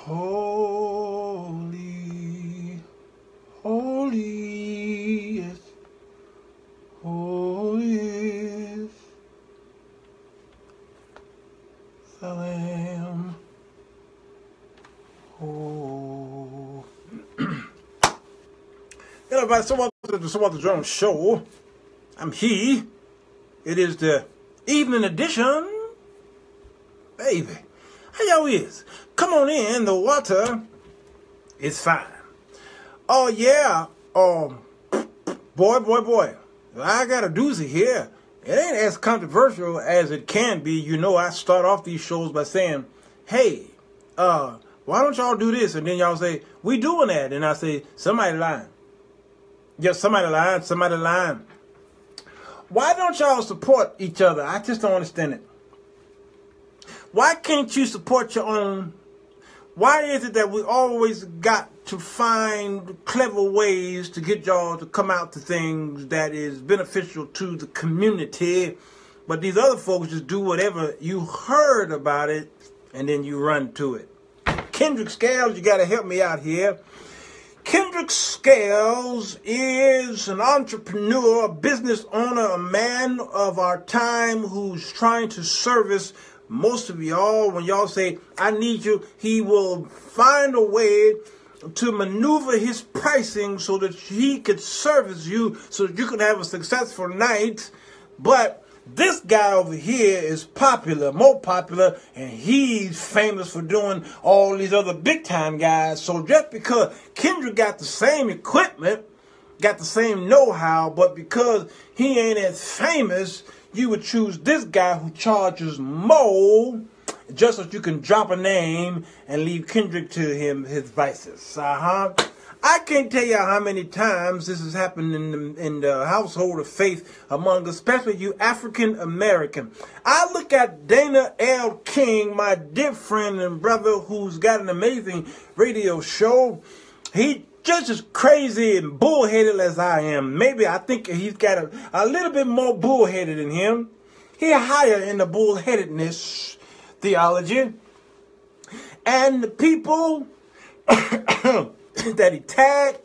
Holy, holy is, holy is the Lamb. Oh. Everybody, so about the drum show. I'm he. It is the evening edition. Baby, how y'all is? Come on in. The water is fine. Oh yeah. Boy. I got a doozy here. It ain't as controversial as it can be. You know, I start off these shows by saying, hey, why don't y'all do this? And then y'all say, we doing that. And I say, somebody lying. Yeah, somebody lying. Why don't y'all support each other? I just don't understand it. Why can't you support your own? Why is it that we always got to find clever ways to get y'all to come out to things that is beneficial to the community, but these other folks just do whatever you heard about it and then you run to it? Kendrick Scales, you got to help me out here. Kendrick Scales is an entrepreneur, a business owner, a man of our time who's trying to service most of y'all. When y'all say, I need you, he will find a way to maneuver his pricing so that he could service you, so that you could have a successful night. But this guy over here is popular, more popular, and he's famous for doing all these other big-time guys. So just because Kendrick got the same equipment, got the same know-how, but because he ain't as famous, you would choose this guy who charges more just so you can drop a name and leave Kendrick to his vices. I can't tell you how many times this has happened in the household of faith among especially you African American. I look at Dana L. King, my dear friend and brother, who's got an amazing radio show. He just as crazy and bullheaded as I am. Maybe I think he's got a little bit more bullheaded than him. He's higher in the bullheadedness theology. And the people that he tagged,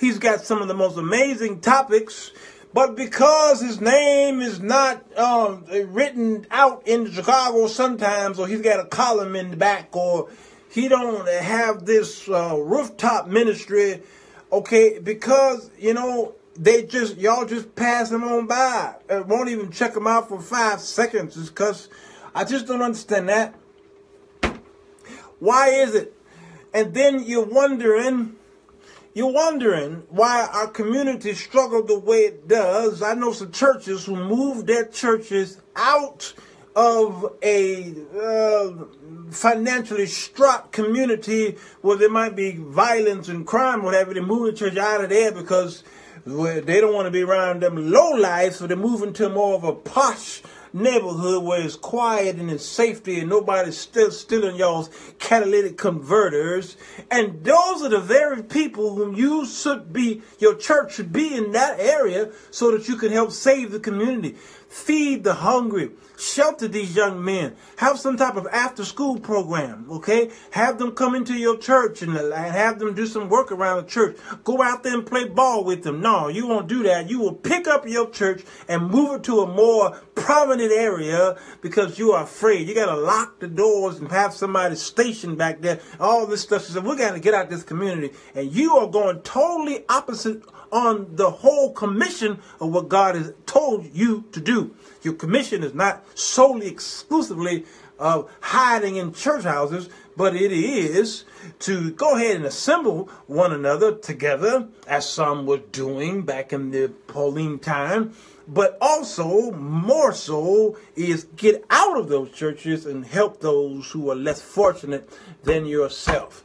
he's got some of the most amazing topics, but because his name is not written out in Chicago sometimes, or he's got a column in the back, or he don't have this rooftop ministry, okay, because, you know, y'all just pass him on by. Won't even check him out for 5 seconds. It's because I just don't understand that. Why is it? And then you're wondering why our community struggle the way it does. I know some churches who moved their churches out of a financially strapped community where there might be violence and crime, whatever. They move the church out of there because they don't want to be around them low life, so they move into more of a posh neighborhood where it's quiet and it's safety and nobody's still stealing y'all's catalytic converters. And those are the very people whom your church should be in that area so that you can help save the community, feed the hungry, shelter these young men, have some type of after school program, okay? Have them come into your church and have them do some work around the church. Go out there and play ball with them. No, you won't do that. You will pick up your church and move it to a more prominent area because you are afraid. You got to lock the doors and have somebody stationed back there. All this stuff. So we got to get out this community. And you are going totally opposite on the whole commission of what God has told you to do. Your commission is not solely exclusively of hiding in church houses, but it is to go ahead and assemble one another together, as some were doing back in the Pauline time, but also, more so, is get out of those churches and help those who are less fortunate than yourself.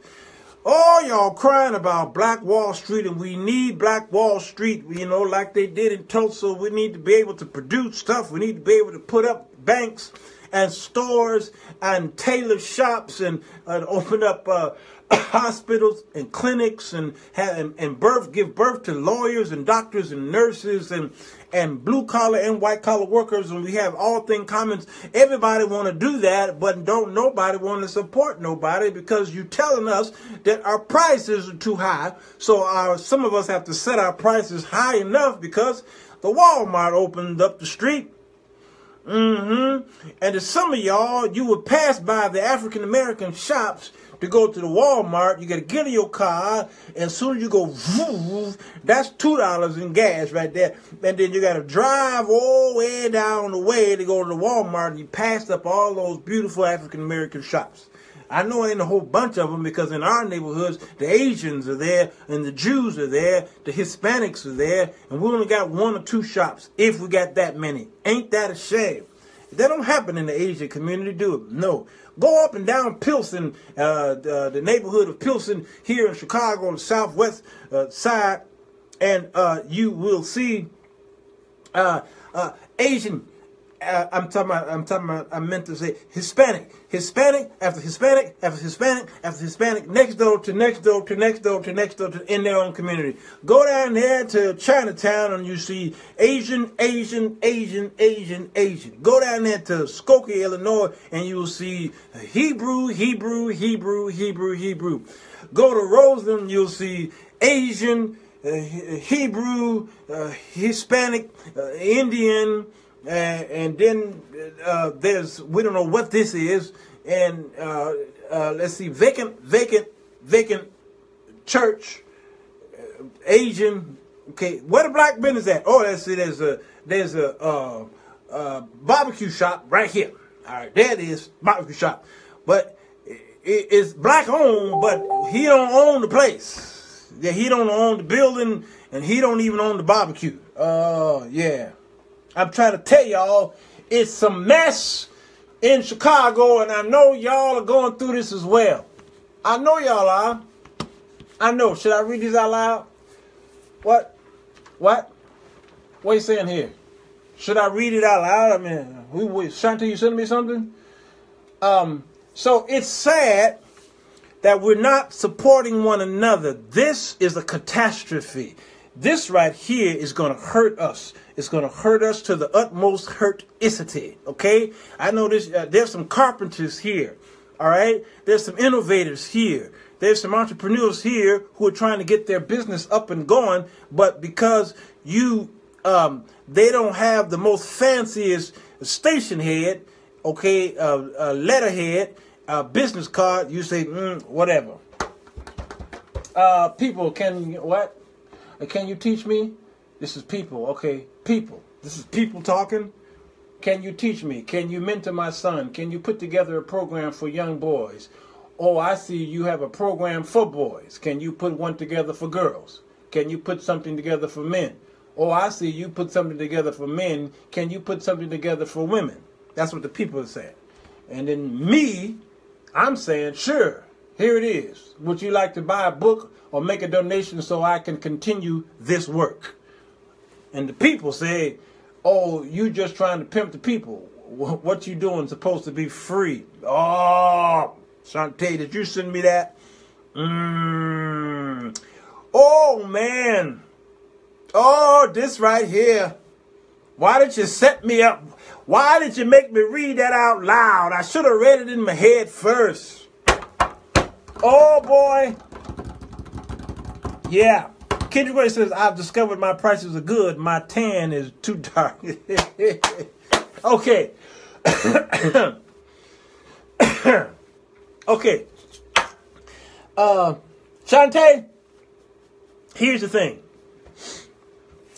Oh, y'all crying about Black Wall Street, and we need Black Wall Street, you know, like they did in Tulsa. We need to be able to produce stuff. We need to be able to put up banks and stores and tailor shops and open up hospitals and clinics and give birth to lawyers and doctors and nurses and blue collar and white collar workers, and we have all things common. Everybody want to do that, but nobody want to support nobody because you telling us that our prices are too high. So some of us have to set our prices high enough because the Walmart opened up the street. And to some of y'all, you would pass by the African American shops to go to the Walmart. You got to get in your car, and as soon as you go, that's $2 in gas right there. And then you got to drive all the way down the way to go to the Walmart, and you passed up all those beautiful African American shops. I know it ain't a whole bunch of them because in our neighborhoods, the Asians are there and the Jews are there, the Hispanics are there, and we only got 1 or 2 shops, if we got that many. Ain't that a shame? That don't happen in the Asian community, do it? No. Go up and down Pilsen, the neighborhood of Pilsen here in Chicago on the southwest side, and you will see Asian. I meant to say Hispanic after Hispanic after Hispanic after Hispanic, next door to next door to next door to next door to in their own community. Go down there to Chinatown and you see Asian. Go down there to Skokie, Illinois, and you will see Hebrew. Go to Roseland, you'll see Asian, Hebrew, Hispanic, Indian. And then we don't know what this is, and let's see, vacant church, Asian. Okay, where the black business at? Oh, let's see, there's a barbecue shop right here. All right, there it is, barbecue shop, but it's black owned, but he don't own the place. Yeah, he don't own the building, and he don't even own the barbecue. Yeah. I'm trying to tell y'all, it's a mess in Chicago, and I know y'all are going through this as well. I know y'all are. I know. Should I read this out loud? What? What are you saying here? Should I read it out loud? I mean, Shanti, you sending me something? So it's sad that we're not supporting one another. This is a catastrophe. This right here is going to hurt us. It's going to hurt us to the utmost hurticity, okay? I know this. There's some carpenters here, all right? There's some innovators here. There's some entrepreneurs here who are trying to get their business up and going, but because they don't have the most fanciest station head, okay, letterhead, business card, you say, whatever. People, can you teach me? This is people, okay? People. This is people talking. Can you teach me? Can you mentor my son? Can you put together a program for young boys? Oh, I see you have a program for boys. Can you put one together for girls? Can you put something together for men? Oh, I see you put something together for men. Can you put something together for women? That's what the people are saying. And then me, I'm saying, sure, here it is. Would you like to buy a book or make a donation so I can continue this work? And the people say, oh, you just trying to pimp the people. What you doing is supposed to be free. Oh, Shantae, did you send me that? Oh, man. Oh, this right here. Why did you set me up? Why did you make me read that out loud? I should have read it in my head first. Oh, boy. Yeah. Kendrick Ray says, I've discovered my prices are good. My tan is too dark. Okay. Okay. Shantae, here's the thing.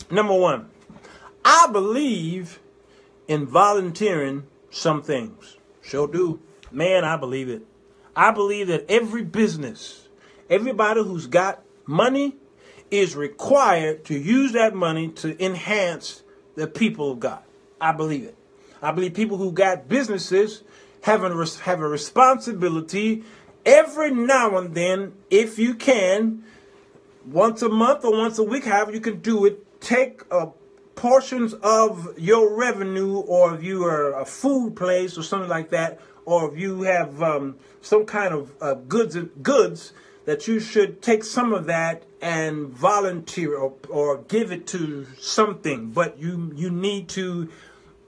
Number one, I believe in volunteering some things. Sure do. Man, I believe it. I believe that every business, everybody who's got money is required to use that money to enhance the people of God. I believe it. I believe people who got businesses have a responsibility every now and then, if you can, once a month or once a week, however you can do it, take a portions of your revenue, or if you are a food place or something like that, or if you have some kind of goods, that you should take some of that and volunteer or give it to something. But you need to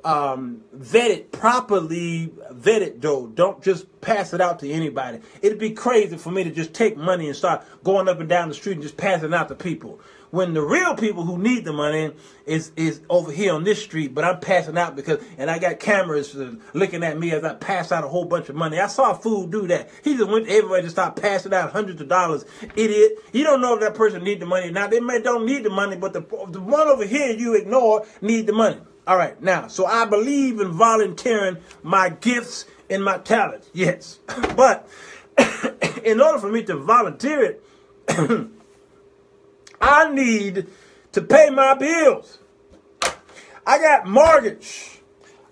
vet it properly. Vet it though. Don't just pass it out to anybody. It'd be crazy for me to just take money and start going up and down the street and just passing it out to people, when the real people who need the money is over here on this street, but I'm passing out and I got cameras looking at me as I pass out a whole bunch of money. I saw a fool do that. He just went everywhere to start passing out hundreds of dollars. Idiot. You don't know if that person need the money. Now, they may don't need the money, but the one over here you ignore need the money. All right, now, so I believe in volunteering my gifts and my talents, yes. But in order for me to volunteer it, I need to pay my bills. I got mortgage.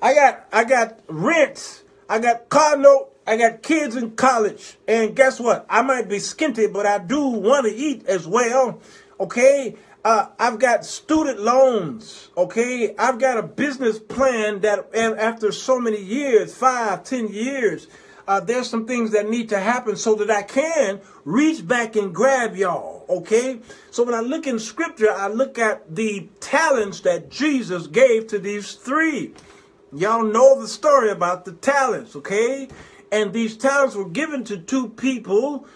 I got rent. I got car note. I got kids in college. And guess what? I might be skinty, but I do want to eat as well. Okay? I've got student loans. Okay? I've got a business plan that after so many years, 5, 10 years, there's some things that need to happen so that I can reach back and grab y'all, okay? So when I look in Scripture, I look at the talents that Jesus gave to these three. Y'all know the story about the talents, okay? And these talents were given to two people.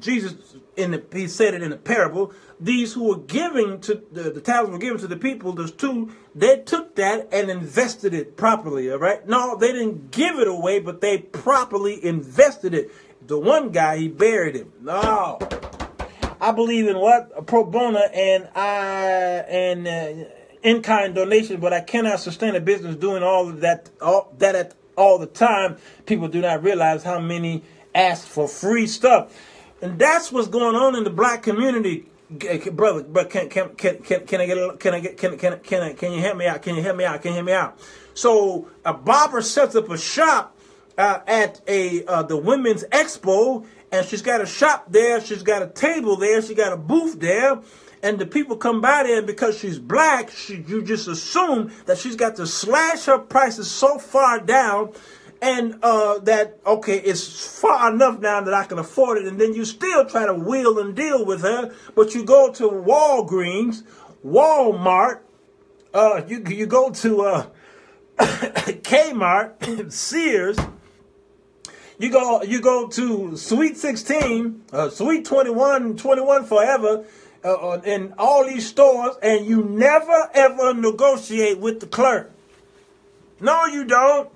Jesus, he said it in a parable. These who were giving to the talents were given to the people. There's two. They took that and invested it properly. All right. No, they didn't give it away, but they properly invested it. The one guy, he buried it. No, I believe in what? Pro bono and in-kind donation, but I cannot sustain a business doing all of that. All the time. People do not realize how many ask for free stuff, and that's what's going on in the black community. Brother, but can you help me out? Can you help me out? So a barber sets up a shop at the women's expo, and she's got a shop there. She's got a table there. She got a booth there, and the people come by there, and because she's black, you just assume that she's got to slash her prices so far down. And that, okay, it's far enough now that I can afford it. And then you still try to wheel and deal with her. But you go to Walgreens, Walmart, you go to Kmart, Sears. You go to Sweet 16, Sweet 21, 21 Forever, in all these stores. And you never, ever negotiate with the clerk. No, you don't.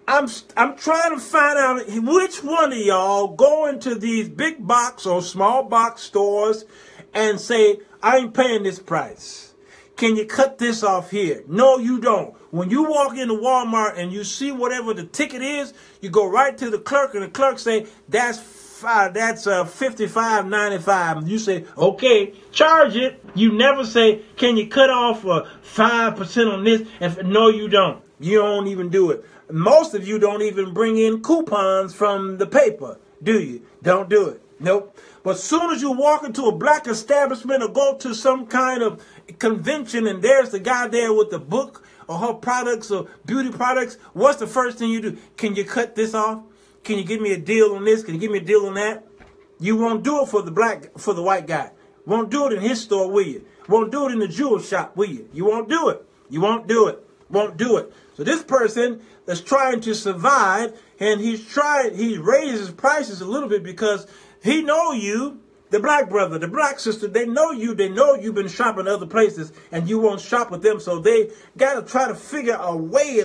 I'm trying to find out which one of y'all go into these big box or small box stores and say, I ain't paying this price. Can you cut this off here? No, you don't. When you walk into Walmart and you see whatever the ticket is, you go right to the clerk, and the clerk say, that's $55.95. You say, okay, charge it. You never say, can you cut off 5% on this? And no, you don't. You don't even do it. Most of you don't even bring in coupons from the paper, do you? Don't do it. Nope. But as soon as you walk into a black establishment or go to some kind of convention and there's the guy there with the book or her products or beauty products, what's the first thing you do? Can you cut this off? Can you give me a deal on this? Can you give me a deal on that? You won't do it for the white guy. Won't do it in his store, will you? Won't do it in the jewel shop, will you? You won't do it. You won't do it. Won't do it. So this person that's trying to survive, and he raises prices a little bit because he know you, the black brother, the black sister, they know you've been shopping other places and you won't shop with them. So they got to try to figure a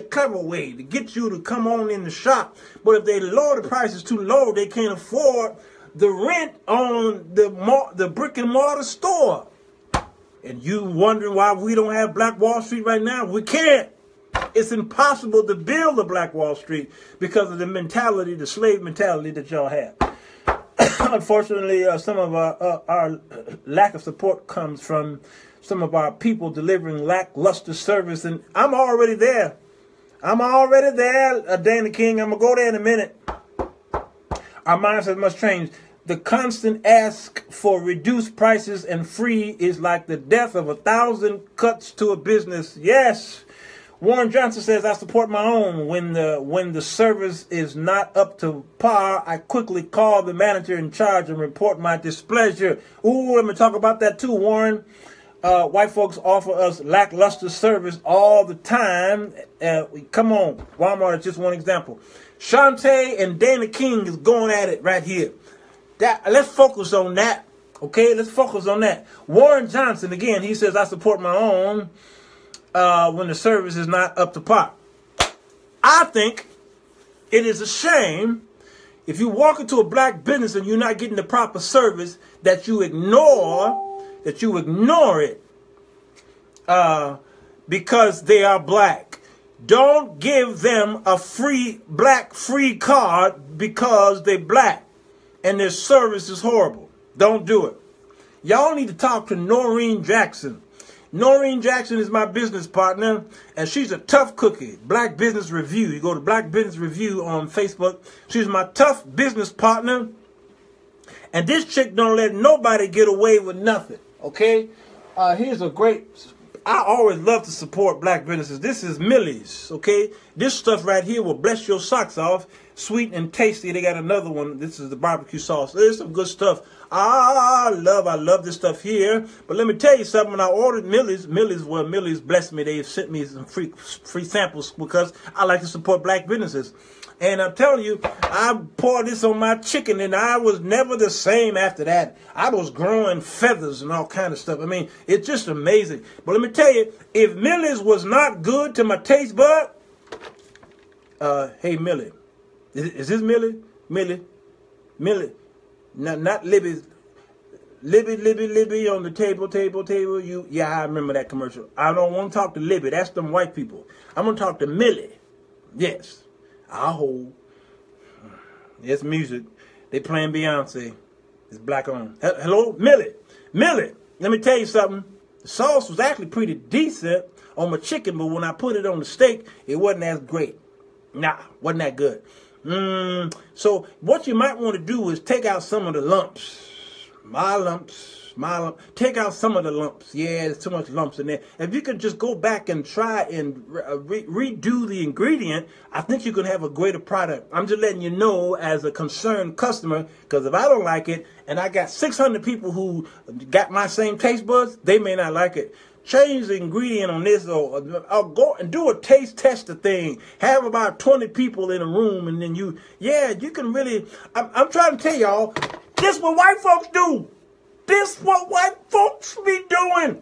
clever way to get you to come on in the shop. But if they lower the prices too low, they can't afford the rent on the brick and mortar store. And you wondering why we don't have Black Wall Street right now? We can't. It's impossible to build a Black Wall Street because of the mentality, the slave mentality that y'all have. Unfortunately, some of our lack of support comes from some of our people delivering lackluster service. And I'm already there. Dana King. I'm going to go there in a minute. Our mindset must change. The constant ask for reduced prices and free is like the death of 1,000 cuts to a business. Yes. Warren Johnson says, I support my own. When the service is not up to par, I quickly call the manager in charge and report my displeasure. Ooh, let me talk about that too, Warren. White folks offer us lackluster service all the time. Come on, Walmart is just one example. Shantae and Dana King is going at it right here. Let's focus on that. Okay, let's focus on that. Warren Johnson, again, he says, I support my own when the service is not up to par. I think it is a shame if you walk into a black business and you're not getting the proper service, that you ignore it because they are black. Don't give them a free card because they're black and their service is horrible. Don't do it. Y'all need to talk to Noreen Jackson. Noreen Jackson is my business partner, and she's a tough cookie. Black Business Review. You go to Black Business Review on Facebook. She's my tough business partner. And this chick don't let nobody get away with nothing. Okay? Here's a great... I always love to support black businesses. This is Millie's, okay? This stuff right here will bless your socks off. Sweet and tasty. They got another one. This is the barbecue sauce. There's some good stuff. I love this stuff here. But let me tell you something. When I ordered Millie's blessed me. They sent me some free samples because I like to support black businesses. And I'm telling you, I poured this on my chicken, and I was never the same after that. I was growing feathers and all kind of stuff. I mean, it's just amazing. But let me tell you, if Millie's was not good to my taste bud, hey, Millie. Is this Millie? Millie. Not Libby. Libby on the table. Yeah, I remember that commercial. I don't want to talk to Libby. That's them white people. I'm going to talk to Millie. Yes. I'll hold. It's music. They playing Beyonce. It's black on. Hello? Millie. Let me tell you something. The sauce was actually pretty decent on my chicken, but when I put it on the steak, it wasn't as great. Nah, wasn't that good. So what you might want to do is take out some of the lumps. My lumps. Take out some of the lumps. Yeah, there's too much lumps in there. If you could just go back and try and redo the ingredient, I think you can have a greater product. I'm just letting you know as a concerned customer, because if I don't like it, and I got 600 people who got my same taste buds, they may not like it. Change the ingredient on this, or go and do a taste tester thing. Have about 20 people in a room, and then you can really, I'm trying to tell y'all, this is what white folks do. This what white folks be doing.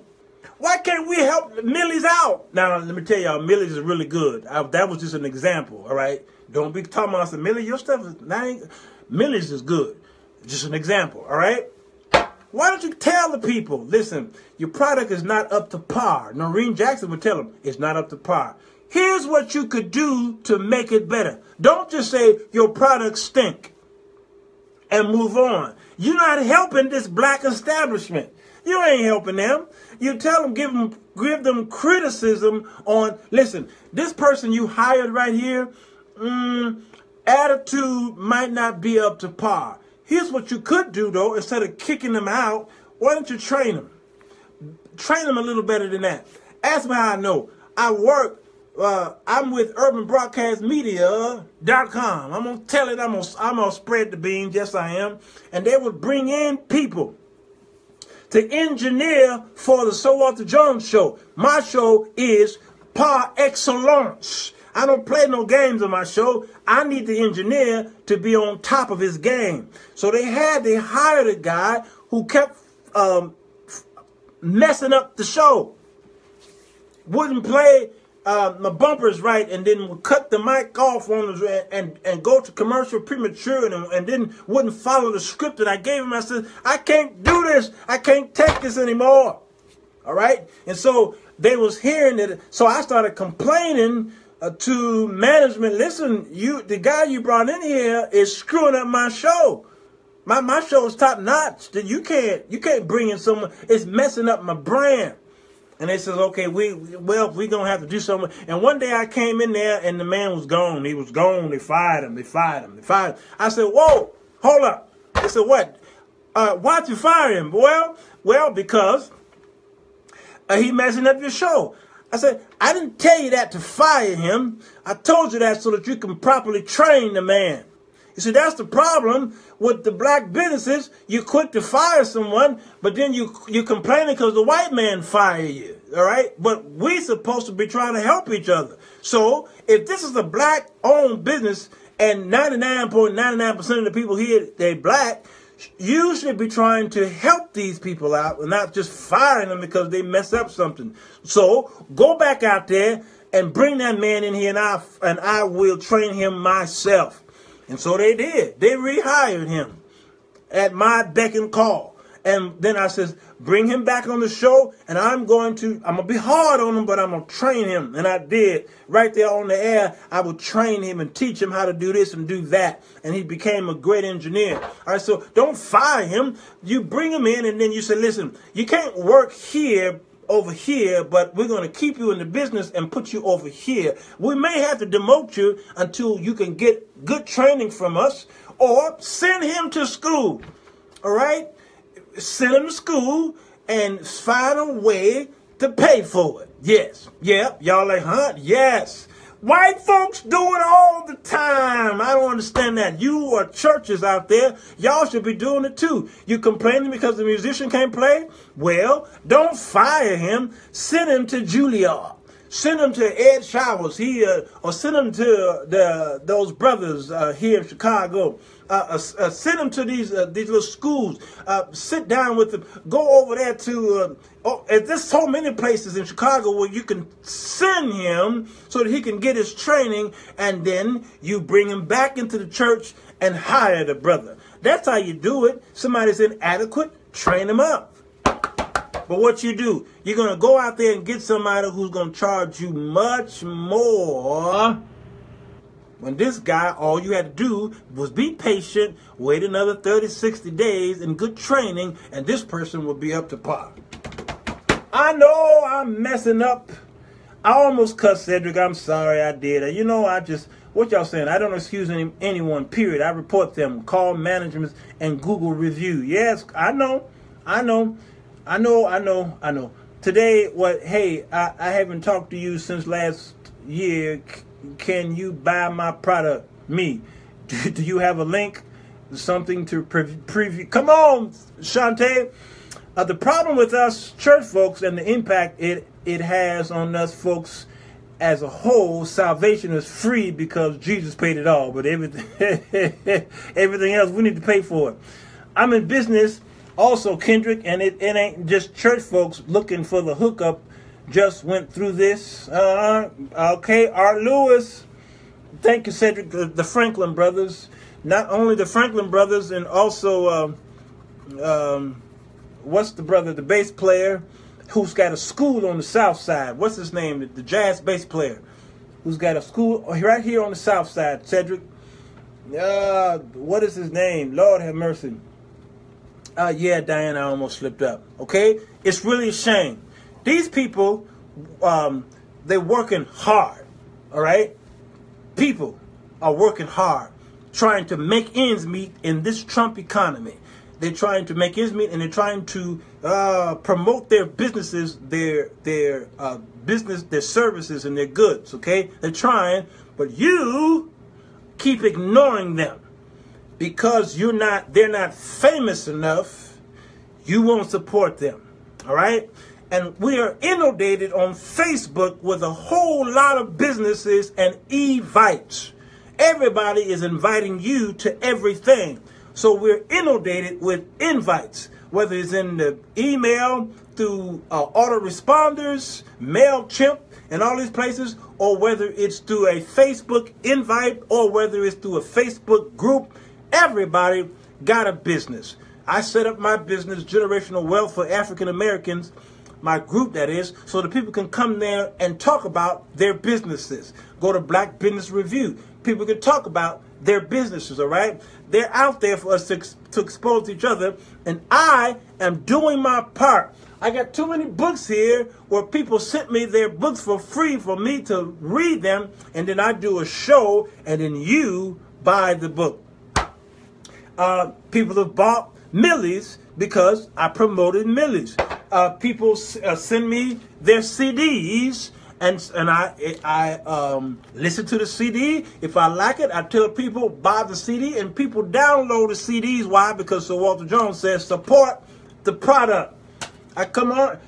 Why can't we help Millie's out? Now, let me tell y'all, Millie's is really good. That was just an example, all right? Don't be talking about some Millie. Your stuff is not, Millie's is good. Just an example, all right? Why don't you tell the people, listen, your product is not up to par. Noreen Jackson would tell them, it's not up to par. Here's what you could do to make it better. Don't just say your products stink and move on. You're not helping this black establishment. You ain't helping them. You tell them, give them criticism on, listen, this person you hired right here, attitude might not be up to par. Here's what you could do, though. Instead of kicking them out, why don't you train them? Train them a little better than that. Ask me how I know. I work. I'm with urbanbroadcastmedia.com. I'm going to tell it. I'm going to spread the beans. Yes, I am. And they would bring in people to engineer for the So Walter Jones show. My show is par excellence. I don't play no games on my show. I need the engineer to be on top of his game. So they hired a guy who kept messing up the show. Wouldn't play my bumpers right, and then would cut the mic off on and go to commercial premature, and then wouldn't follow the script that I gave him. I said, I can't do this. I can't take this anymore. All right? And so they was hearing it. So I started complaining to management. Listen, the guy you brought in here is screwing up my show. My show is top notch. You can't bring in someone. It's messing up my brand. And they says, okay, we're gonna have to do something. And one day I came in there and the man was gone. He was gone. They fired him. I said, whoa, hold up. They said, what? Why'd you fire him? Well, because he messing up your show. I said, I didn't tell you that to fire him. I told you that so that you can properly train the man. You see, that's the problem with the black businesses. You're quick to fire someone, but then you're complaining because the white man fired you. All right? But we're supposed to be trying to help each other. So if this is a black-owned business and 99.99% of the people here, they're black, you should be trying to help these people out and not just firing them because they mess up something. So go back out there and bring that man in here, and I will train him myself. And so they did. They rehired him at my beck and call. And then I says, bring him back on the show, and I'm going to be hard on him, but I'm going to train him. And I did. Right there on the air, I would train him and teach him how to do this and do that. And he became a great engineer. All right, so don't fire him. You bring him in, and then you say, listen, you can't work here over here, but we're going to keep you in the business and put you over here. We may have to demote you until you can get good training from us, or send him to school. All right? Send him to school and find a way to pay for it. Yes. Yep. Y'all like, huh? Yes. White folks do it all the time. I don't understand that. You are churches out there. Y'all should be doing it too. You complaining because the musician can't play? Well, don't fire him. Send him to Juilliard. Send him to Ed Showers. Or send him to those brothers here in Chicago. Send them to these little schools. Sit down with them. Go over there to. There's so many places in Chicago where you can send him so that he can get his training, and then you bring him back into the church and hire the brother. That's how you do it. Somebody's inadequate, train him up. But what you do, you're going to go out there and get somebody who's going to charge you much more. When this guy, all you had to do was be patient, wait another 30, 60 days in good training, and this person will be up to par. I know I'm messing up. I almost cussed Cedric. I'm sorry I did. You know, what y'all saying? I don't excuse anyone, period. I report them. Call management and Google review. Yes, I know. Today, I haven't talked to you since last year. Can you buy my product? Me. Do you have a link? Something to preview? Come on, Shantae. The problem with us church folks and the impact it has on us folks as a whole, salvation is free because Jesus paid it all. But everything else, we need to pay for it. I'm in business also, Kendrick, and it ain't just church folks looking for the hookup. Just went through this. Okay, Art Lewis. Thank you, Cedric. The Franklin brothers. Not only the Franklin brothers, and also, what's the brother, the bass player, who's got a school on the south side. What's his name? The jazz bass player, who's got a school right here on the south side, Cedric. What is his name? Lord have mercy. Yeah, Diane, I almost slipped up. Okay? It's really a shame. These people, they're working hard, all right? People are working hard, trying to make ends meet in this Trump economy. They're trying to make ends meet, and they're trying to promote their businesses, their business, their services, and their goods, okay? They're trying, but you keep ignoring them because they're not famous enough. You won't support them, all right? And we are inundated on Facebook with a whole lot of businesses and evites. Everybody is inviting you to everything. So we're inundated with invites, whether it's in the email, through autoresponders, MailChimp, and all these places, or whether it's through a Facebook invite, or whether it's through a Facebook group. Everybody got a business. I set up my business, Generational Wealth for African Americans, my group that is, so that people can come there and talk about their businesses. Go to Black Business Review. People can talk about their businesses, all right? They're out there for us to expose each other, and I am doing my part. I got too many books here where people sent me their books for free for me to read them, and then I do a show, and then you buy the book. People have bought millies because I promoted millies. People send me their CDs, and I listen to the CD. If I like it, I tell people buy the CD, and people download the CDs. Why? Because Sir Walter Jones says support the product. Come on.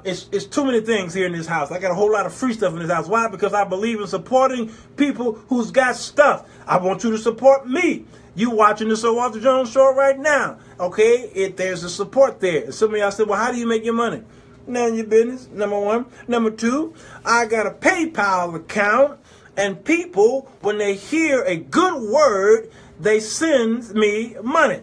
It's too many things here in this house. I got a whole lot of free stuff in this house. Why? Because I believe in supporting people who's got stuff. I want you to support me. You watching the Sir Walter Jones show right now. Okay? There's a support there. Some of y'all said, well, how do you make your money? None of your business, number one. Number two, I got a PayPal account, and people, when they hear a good word, they send me money.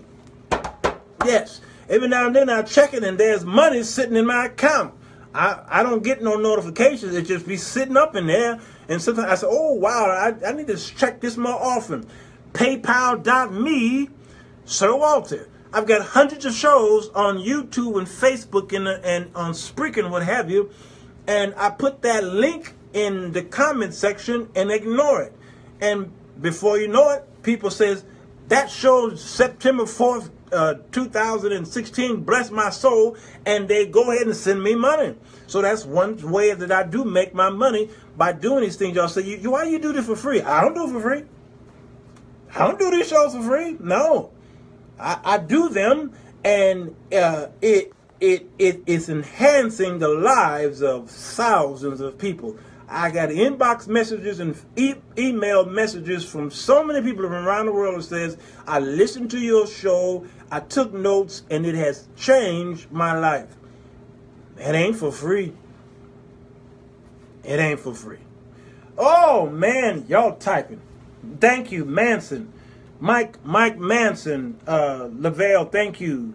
Yes. Every now and then I check it, and there's money sitting in my account. I don't get no notifications. It just be sitting up in there. And sometimes I say, oh, wow, I need to check this more often. PayPal.me, Sir Walter. I've got hundreds of shows on YouTube and Facebook and on Spreaker and what have you. And I put that link in the comment section and ignore it. And before you know it, people says, that show September 4th, 2016, bless my soul, and they go ahead and send me money. So that's one way that I do make my money, by doing these things. Y'all say, why do you do this for free? I don't do it for free. I don't do these shows for free. No. I do them, and it is enhancing the lives of thousands of people. I got inbox messages and email messages from so many people from around the world that says, I listened to your show, I took notes, and it has changed my life. It ain't for free. It ain't for free. Oh, man, y'all typing. Thank you, Manson. Mike Manson, Lavelle, thank you.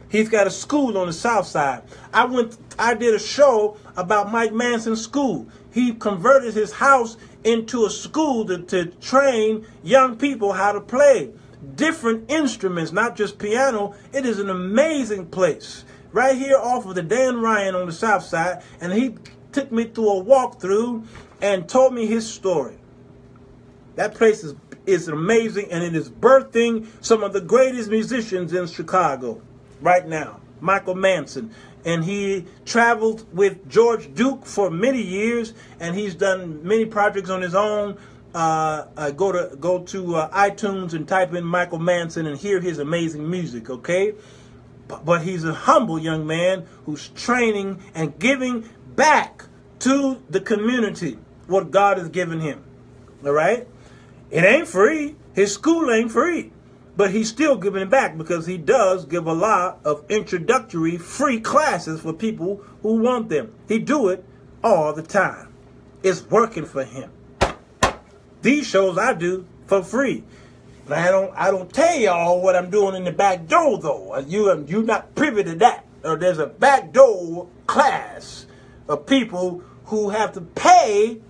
He's got a school on the south side. I did a show about Mike Manson's school. He converted his house into a school to train young people how to play different instruments, not just piano. It is an amazing place. Right here off of the Dan Ryan on the south side. And he took me through a walkthrough and told me his story. That place is amazing, and it is birthing some of the greatest musicians in Chicago right now. Michael Manson. And he traveled with George Duke for many years, and he's done many projects on his own. Go to iTunes and type in Michael Manson and hear his amazing music, okay? But he's a humble young man who's training and giving back to the community what God has given him, all right? It ain't free. His school ain't free. But he's still giving it back because he does give a lot of introductory free classes for people who want them. He do it all the time. It's working for him. These shows I do for free. But I don't tell y'all what I'm doing in the back door, though. You're not privy to that. Or there's a back door class of people who have to pay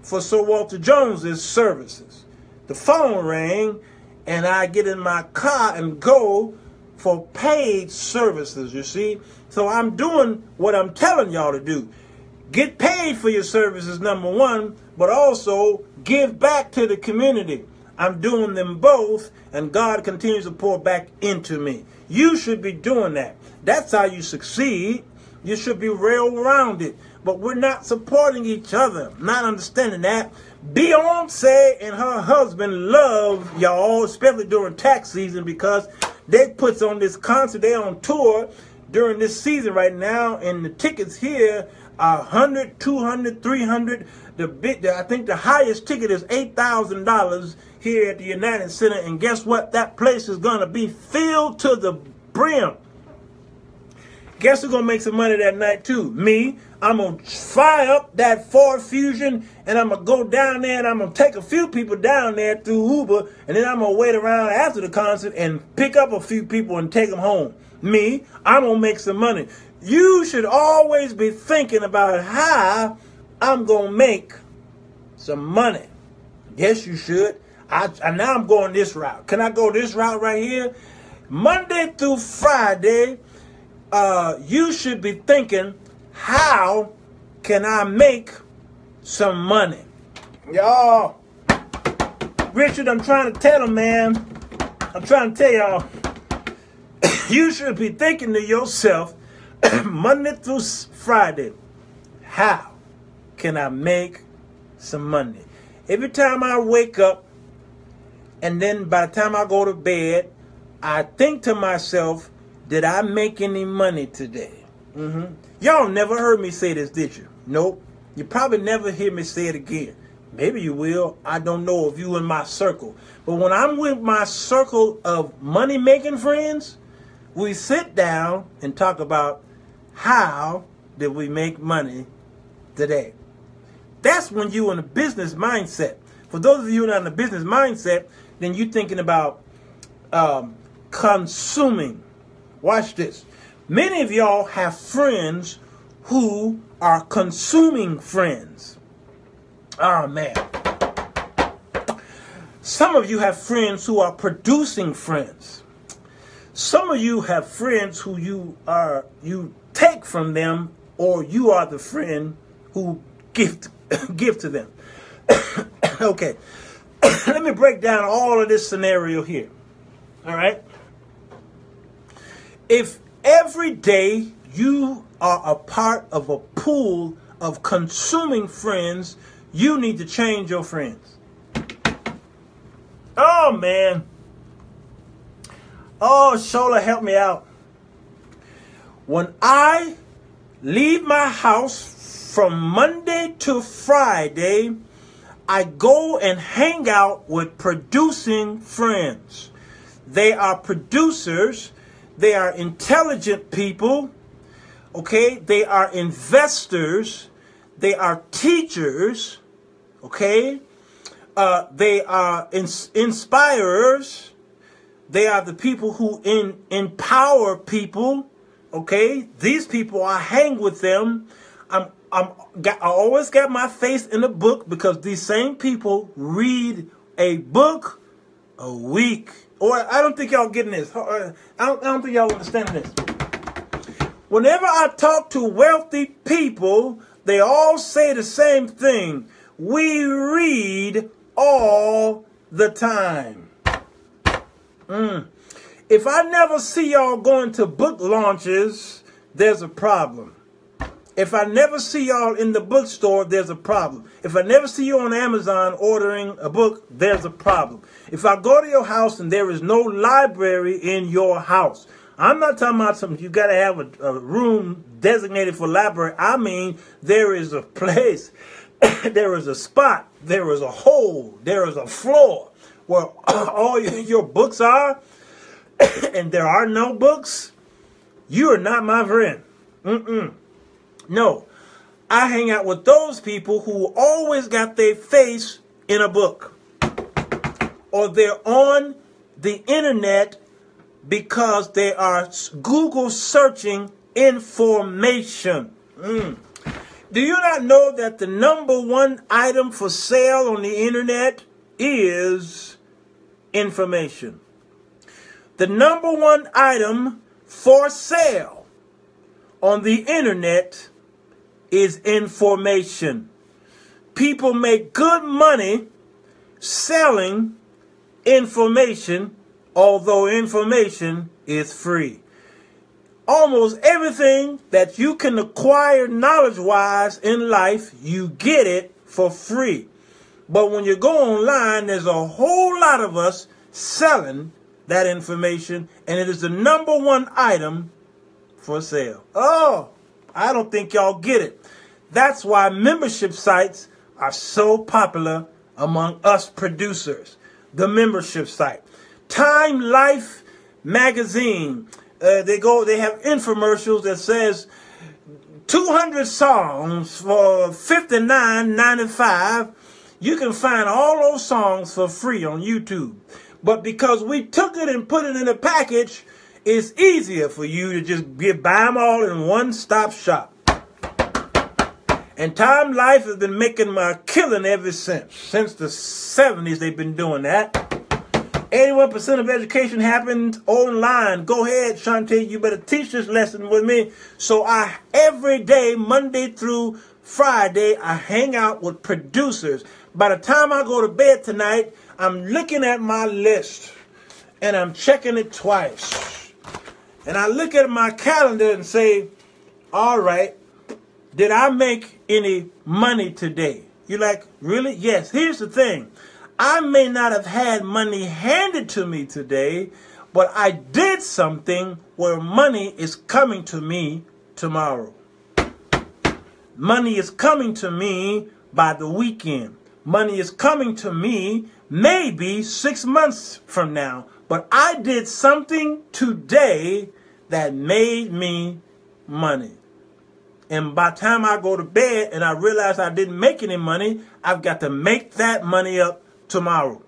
for Sir Walter Jones's services. The phone rang, and I get in my car and go for paid services, you see. So I'm doing what I'm telling y'all to do. Get paid for your services, number one, but also give back to the community. I'm doing them both, and God continues to pour back into me. You should be doing that. That's how you succeed. You should be well-rounded. But we're not supporting each other, not understanding that. Beyonce and her husband love y'all, especially during tax season, because they puts on this concert. They're on tour during this season right now, and the tickets here are $100, $200, $300. I think the highest ticket is $8,000 here at the United Center, and guess what? That place is going to be filled to the brim. Guess who's going to make some money that night too? Me. I'm going to fire up that Ford Fusion, and I'm going to go down there, and I'm going to take a few people down there through Uber, and then I'm going to wait around after the concert and pick up a few people and take them home. Me, I'm going to make some money. You should always be thinking about how I'm going to make some money. Yes, you should. Now I'm going this route. Can I go this route right here? Monday through Friday, you should be thinking, how can I make some money? Y'all, Richard, I'm trying to tell him, man. I'm trying to tell y'all, you should be thinking to yourself, Monday through Friday, how can I make some money? Every time I wake up, and then by the time I go to bed, I think to myself, did I make any money today? Y'all never heard me say this, did you? Nope. You probably never hear me say it again. Maybe you will. I don't know if you in my circle. But when I'm with my circle of money-making friends, we sit down and talk about how did we make money today. That's when you're in a business mindset. For those of you not in a business mindset, then you're thinking about consuming. Watch this. Many of y'all have friends who are consuming friends. Oh, man. Some of you have friends who are producing friends. Some of you have friends who you take from them, or you are the friend who give to them. Okay. Let me break down all of this scenario here. All right. If every day you are a part of a pool of consuming friends, you need to change your friends. Oh, man. Oh, Shola, help me out. When I leave my house from Monday to Friday, I go and hang out with producing friends. They are producers. They are intelligent people. Okay? They are investors. They are teachers. Okay? They are inspirers. They are the people who empower people. Okay? These people, I hang with them. I always got my face in a book, because these same people read a book a week. Or I don't think y'all getting this. I don't think y'all understanding this. Whenever I talk to wealthy people, they all say the same thing. We read all the time. If I never see y'all going to book launches, there's a problem. If I never see y'all in the bookstore, there's a problem. If I never see you on Amazon ordering a book, there's a problem. If I go to your house and there is no library in your house, I'm not talking about something you got to have a room designated for library. I mean, there is a place, there is a spot, there is a hole, there is a floor where all your books are, and there are no books. You are not my friend. No, I hang out with those people who always got their face in a book, or they're on the internet because they are Google searching information. Do you not know that the #1 item for sale on the internet is information? The #1 item for sale on the internet is information. People make good money selling information, although information is free. Almost everything that you can acquire knowledge-wise in life, you get it for free. But when you go online, there's a whole lot of us selling that information, and it is the #1 item for sale. Oh, I don't think y'all get it. That's why membership sites are so popular among us producers. The membership site. Time Life magazine. They have infomercials that says 200 songs for $59.95. You can find all those songs for free on YouTube. But because we took it and put it in a package, it's easier for you to just buy them all in one-stop shop. And Time Life has been making my killing ever since. Since the 70s, they've been doing that. 81% of education happens online. Go ahead, Shantae, you better teach this lesson with me. So every day, Monday through Friday, I hang out with producers. By the time I go to bed tonight, I'm looking at my list. and I'm checking it twice. And I look at my calendar and say, all right, did I make any money today? You're like, really? Yes. Here's the thing. I may not have had money handed to me today, but I did something where money is coming to me tomorrow. Money is coming to me by the weekend. Money is coming to me maybe 6 months from now. But I did something today that made me money. And by the time I go to bed and I realize I didn't make any money, I've got to make that money up tomorrow.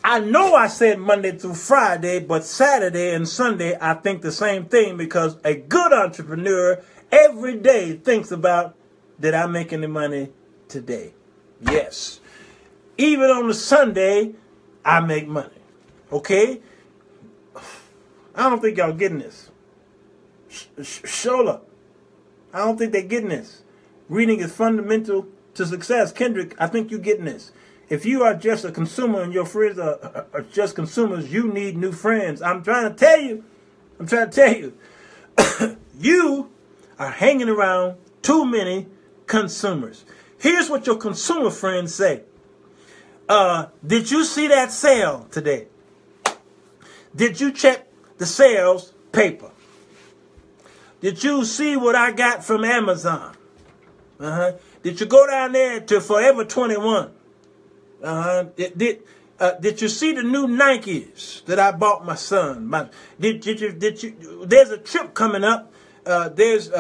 I know I said Monday through Friday, but Saturday and Sunday I think the same thing, because a good entrepreneur every day thinks about, did I make any money today? Yes. Even on the Sunday, I make money. Okay? I don't think y'all getting this. Shola, I don't think they're getting this. Reading is fundamental to success. Kendrick, I think you're getting this. If you are just a consumer and your friends are just consumers, you need new friends. I'm trying to tell you, you are hanging around too many consumers. Here's what your consumer friends say. Did you see that sale today? Did you check the sales paper? Did you see what I got from Amazon? Did you go down there to Forever 21? Did you see the new Nikes that I bought my son? Did you? There's a trip coming up. There's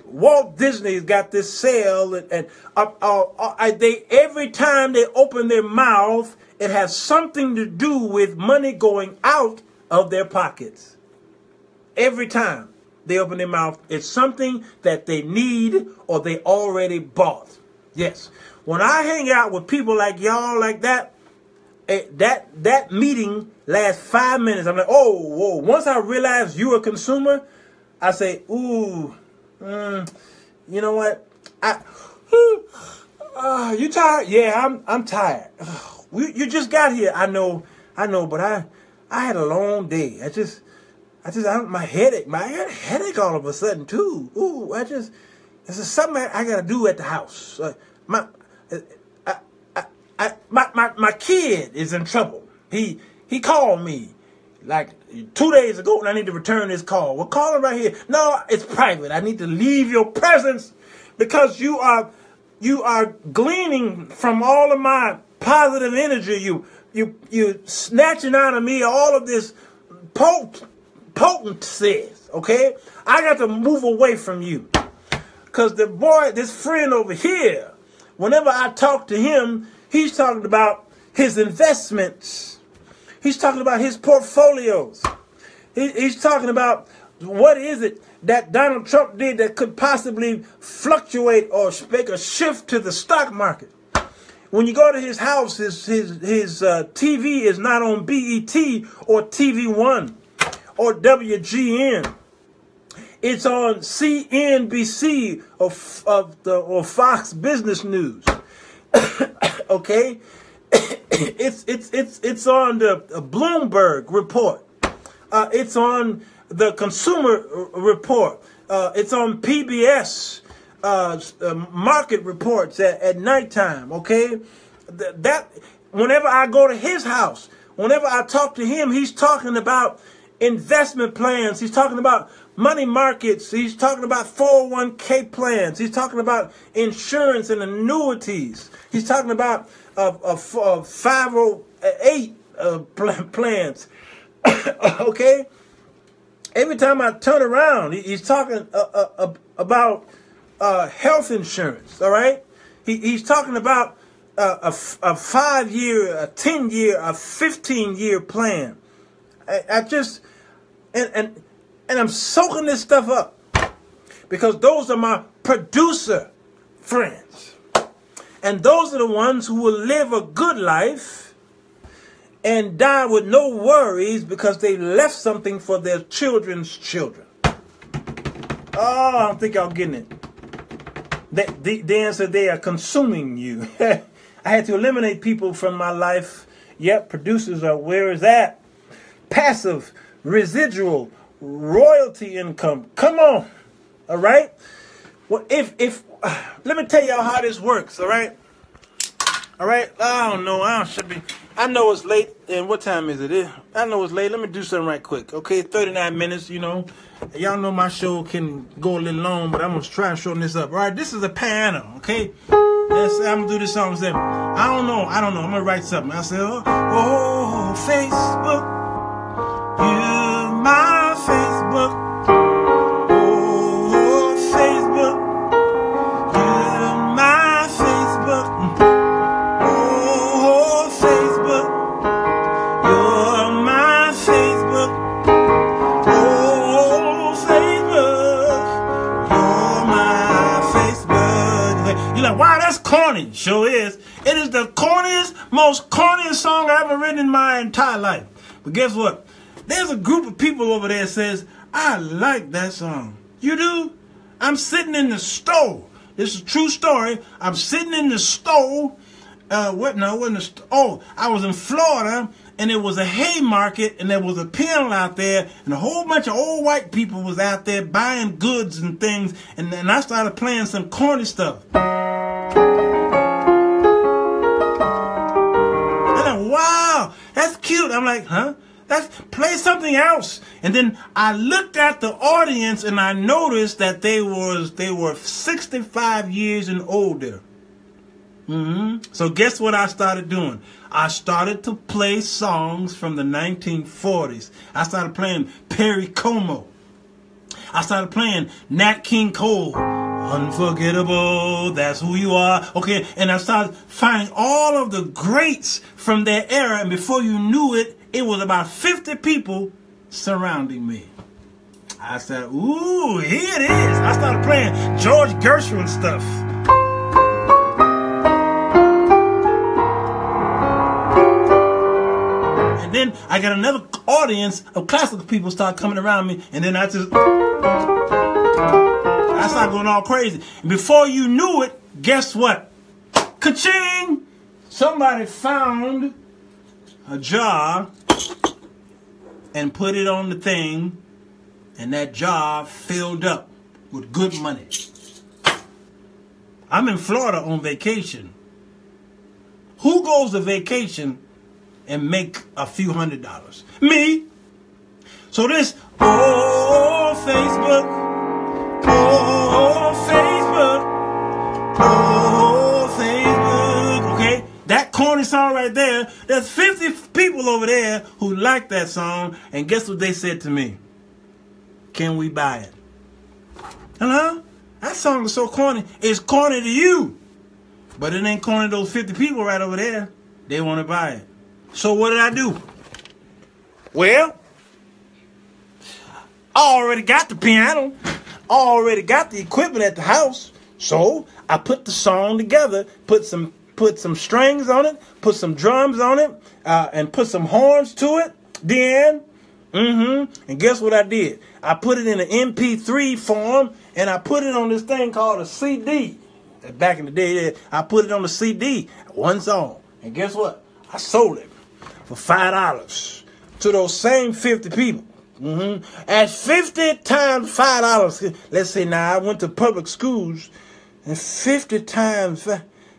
Walt Disney's got this sale, and they every time they open their mouth, it has something to do with money going out of their pockets. Every time they open their mouth, it's something that they need or they already bought. Yes. When I hang out with people like y'all like that, that meeting lasts 5 minutes. I'm like, oh, whoa. Once I realize you're a consumer, I say, ooh, you know what? You tired? Yeah, I'm tired. You just got here. I know, but I had a long day. My headache all of a sudden too. Ooh, it's just something I gotta do at the house. My kid is in trouble. He called me like 2 days ago, and I need to return his call. Well, call him right here. No, it's private. I need to leave your presence because you are gleaning from all of my positive energy. You snatching out of me all of this potency. Okay, I got to move away from you because this friend over here, whenever I talk to him, he's talking about his investments. He's talking about his portfolios. He's talking about what is it that Donald Trump did that could possibly fluctuate or make a shift to the stock market. When you go to his house, his TV is not on BET or TV One or WGN. It's on CNBC or Fox Business News. Okay, it's on the Bloomberg report. It's on the Consumer Report. It's on PBS market reports at nighttime. Okay, that whenever I go to his house, whenever I talk to him, he's talking about investment plans. He's talking about money markets. He's talking about 401k plans. He's talking about insurance and annuities. He's talking about 508 plans. Okay? Every time I turn around, he's talking about health insurance. All right? He's talking about a 5-year, a 10-year, a 15-year plan. And I'm soaking this stuff up because those are my producer friends. And those are the ones who will live a good life and die with no worries because they left something for their children's children. Oh, I don't think y'all getting it. The answer, they are consuming you. I had to eliminate people from my life Yep, producers are where is that? Passive, residual, royalty income. Come on. All right? Well, if let me tell y'all how this works, all right? All right? I don't know. I know it's late. And what time is it? I know it's late. Let me do something right quick. Okay, 39 minutes, you know. Y'all know my show can go a little long, but I'm going to try and shorten this up. All right, this is a piano, okay? I'm going to do this song. I don't know. I'm going to write something. I say, oh, Facebook, you're my Facebook. Oh, Facebook, you're my Facebook. Oh, Facebook, you're my Facebook. Oh, Facebook, you're my Facebook. You're like, wow, that's corny. Sure is. It is the corniest, most corniest song I've ever written in my entire life. But guess what? There's a group of people over there that says, I like that song. You do? I'm sitting in the store. This is a true story. I'm sitting in the store. I was in Florida, and it was a Haymarket, and there was a piano out there, and a whole bunch of old white people was out there buying goods and things, and then I started playing some corny stuff. And then, wow, that's cute. I'm like, huh? Play something else. And then I looked at the audience, and I noticed that they were 65 years and older. So guess what I started doing? I started to play songs from the 1940s. I started playing Perry Como. I started playing Nat King Cole. Unforgettable, that's who you are. Okay, and I started finding all of the greats from their era. And before you knew it, it was about 50 people surrounding me. I said, ooh, here it is. I started playing George Gershwin stuff. And then I got another audience of classical people start coming around me. And then I started going all crazy. And before you knew it, guess what? Ka-ching! Somebody found a jar and put it on the thing, and that jar filled up with good money. I'm in Florida on vacation. Who goes to vacation and make a few $100s? Me. So this, oh, Facebook, oh, Facebook, oh, Facebook, okay? That corny song right there, there's 50 people over there who like that song, and guess what they said to me? Can we buy it? Hello? That song is so corny. It's corny to you, but it ain't corny to those 50 people right over there. They want to buy it. So what did I do? Well, I already got the piano. I already got the equipment at the house. So I put the song together, put some strings on it, put some drums on it, and put some horns to it. Then, and guess what I did? I put it in an MP3 form, and I put it on this thing called a CD. Back in the day, I put it on the CD, one song. And guess what? I sold it for $5 to those same 50 people. At 50 times $5, let's say now I went to public schools, and 50 times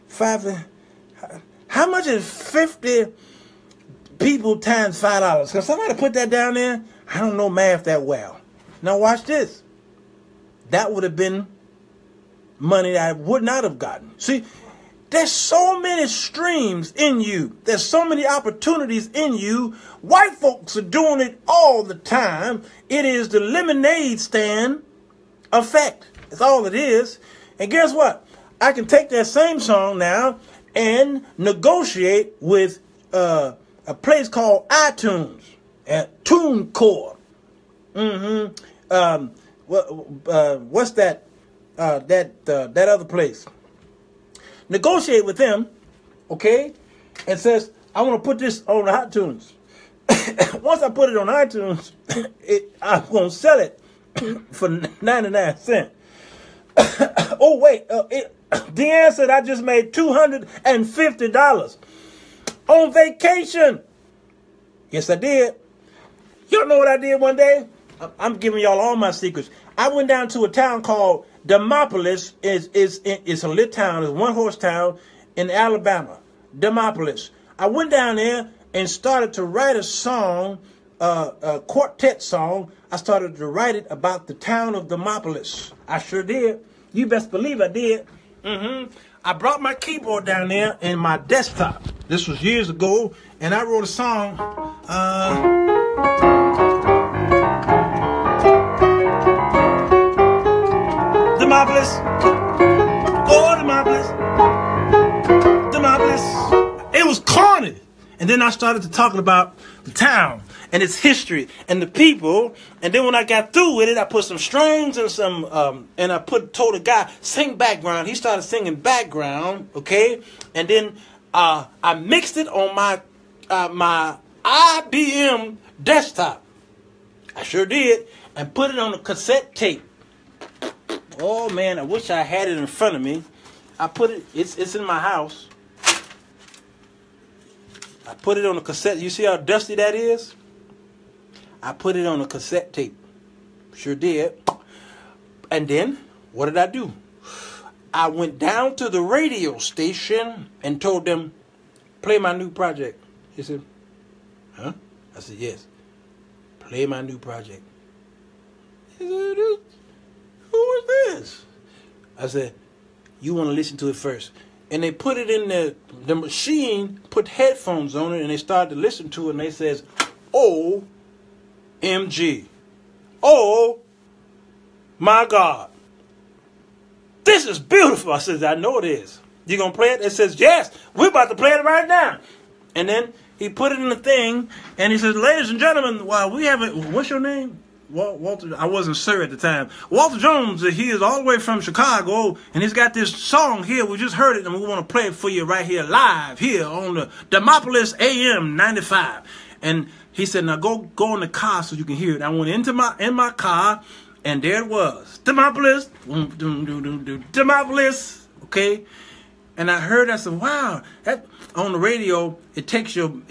five. How much is 50 people times $5? Can somebody put that down there? I don't know math that well. Now watch this. That would have been money that I would not have gotten. See, there's so many streams in you. There's so many opportunities in you. White folks are doing it all the time. It is the lemonade stand effect. That's all it is. And guess what? I can take that same song now and negotiate with a place called iTunes at TuneCore. What's that? That other place. Negotiate with them, okay? And says, I want to put this on iTunes. Once I put it on iTunes, I'm going to sell it for 99 cents. Oh, wait. Deanne said I just made $250. on vacation. Yes, I did. Y'all know what I did one day? I'm giving y'all all my secrets. I went down to a town called Demopolis. It's a lit town. It's a one-horse town in Alabama. Demopolis. I went down there and started to write a song, a quartet song. I started to write it about the town of Demopolis. I sure did. You best believe I did. I brought my keyboard down there and my desktop. This was years ago, and I wrote a song. Demopolis. Oh, Demopolis. Demopolis. It was corny. And then I started to talking about the town and its history and the people. And then when I got through with it, I put some strings and some, and I told the guy, sing background. He started singing background, okay? And then I mixed it on my my IBM desktop. I sure did. And put it on a cassette tape. Oh, man, I wish I had it in front of me. I put it, it's in my house. I put it on a cassette. You see how dusty that is? I put it on a cassette tape. Sure did. And then, what did I do? I went down to the radio station and told them, play my new project. He said, huh? I said, yes. Play my new project. He said, who is this? I said, you want to listen to it first. And they put it in the machine, put headphones on it, and they started to listen to it, and they says, OMG. Oh, my God. This is beautiful. I said, I know it is. You going to play it? It says, yes, we're about to play it right now. And then he put it in the thing, and he says, ladies and gentlemen, we have it. What's your name? Walter, I wasn't sir at the time. Walter Jones, he is all the way from Chicago, and he's got this song here. We just heard it, and we want to play it for you right here, live, here on the Demopolis AM 95. And he said, now go in the car so you can hear it. I went in my car, and there it was. Demopolis, Demopolis, okay? And I heard, I said, wow, that on the radio, it takes your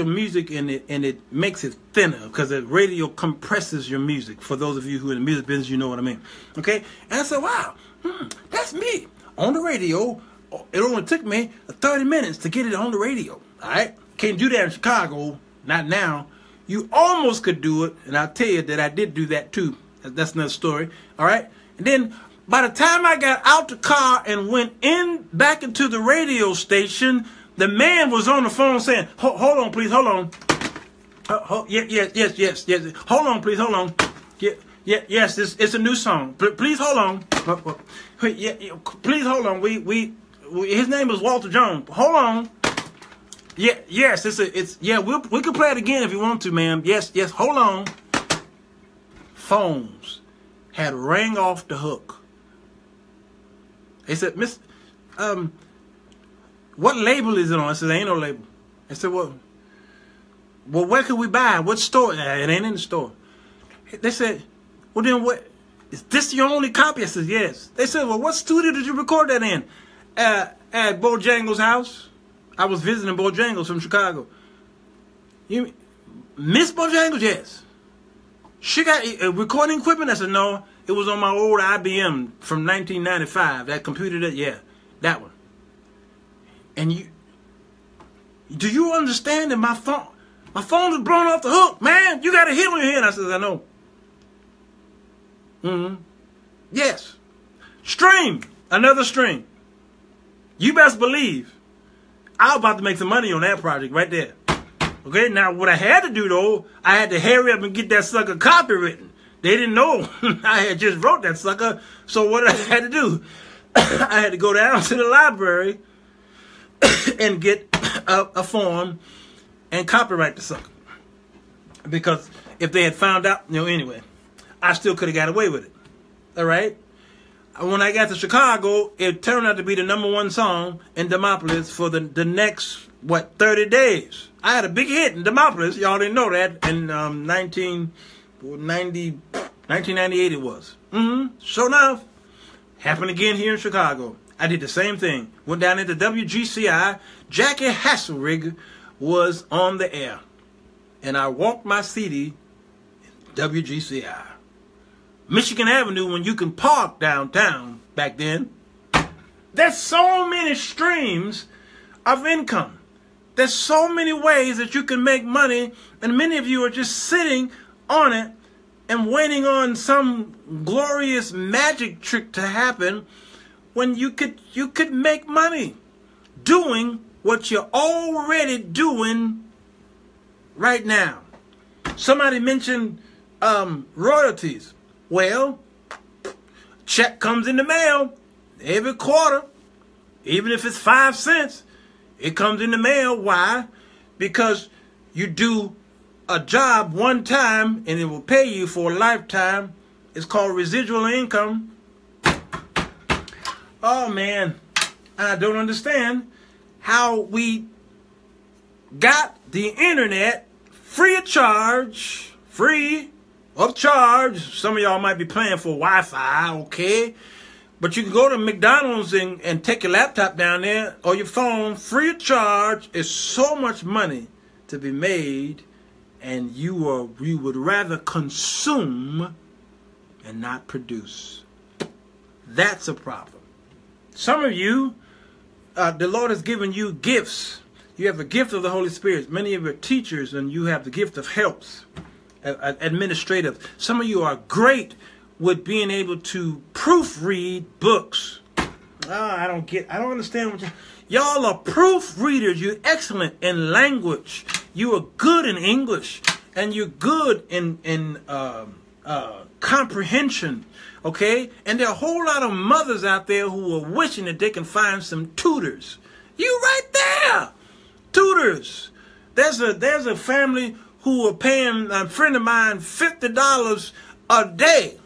music and it makes it thinner because the radio compresses your music. For those of you who are in the music business, you know what I mean. Okay? And I said, wow, that's me. On the radio, it only took me 30 minutes to get it on the radio. All right? Can't do that in Chicago. Not now. You almost could do it, and I'll tell you that I did do that too. That's another story. All right? And then by the time I got out the car and went back into the radio station, the man was on the phone saying, hold on, please, hold on. Yes. Hold on, please, hold on. Yes, it's a new song. Please hold on. Please hold on. His name is Walter Jones. Hold on. Yes, we can play it again if you want to, ma'am. Yes, hold on. Phones had rang off the hook. They said, Miss, what label is it on? I said, ain't no label. I said, well, where can we buy it? What store? It ain't in the store. They said, well, then what? Is this your only copy? I said, yes. They said, well, what studio did you record that in? At Bojangles' house. I was visiting Bojangles from Chicago. You Miss Bojangles? Yes. She got recording equipment? I said, no. It was on my old IBM from 1995. That computer, that one. And do you understand that my phone was blown off the hook, man? You got a hit on your head. I said, I know. Yes. Stream. Another stream. You best believe I was about to make some money on that project right there. Okay, now what I had to do though, I had to hurry up and get that sucker copywritten. They didn't know I had just wrote that sucker. So what I had to do, I had to go down to the library and get a form and copyright the sucker. Because if they had found out, anyway, I still could have got away with it. All right? When I got to Chicago, it turned out to be the #1 song in Demopolis for the next, 30 days. I had a big hit in Demopolis. Y'all didn't know that. In 1998 it was. Sure enough, happened again here in Chicago. I did the same thing. Went down into WGCI. Jackie Hasselrig was on the air. And I walked my CD in WGCI. Michigan Avenue, when you can park downtown back then. There's so many streams of income. There's so many ways that you can make money, and many of you are just sitting on it and waiting on some glorious magic trick to happen when you could make money doing what you're already doing right now. Somebody mentioned royalties. Well, check comes in the mail every quarter, even if it's 5 cents. It comes in the mail. Why? Because you do a job one time and it will pay you for a lifetime. It's called residual income. Oh man, I don't understand how we got the internet free of charge. Some of y'all might be paying for Wi-Fi, okay? But you can go to McDonald's and take your laptop down there or your phone free of charge. It's so much money to be made, and you would rather consume and not produce. That's a problem. Some of you, the Lord has given you gifts. You have the gift of the Holy Spirit. Many of you are teachers, and you have the gift of helps, administrative. Some of you are great with being able to proofread books. I don't understand what y'all are proofreaders. You're excellent in language. You are good in English, and you're good in comprehension. Okay, and there are a whole lot of mothers out there who are wishing that they can find some tutors. You right there, tutors. There's a family who are paying a friend of mine $50 a day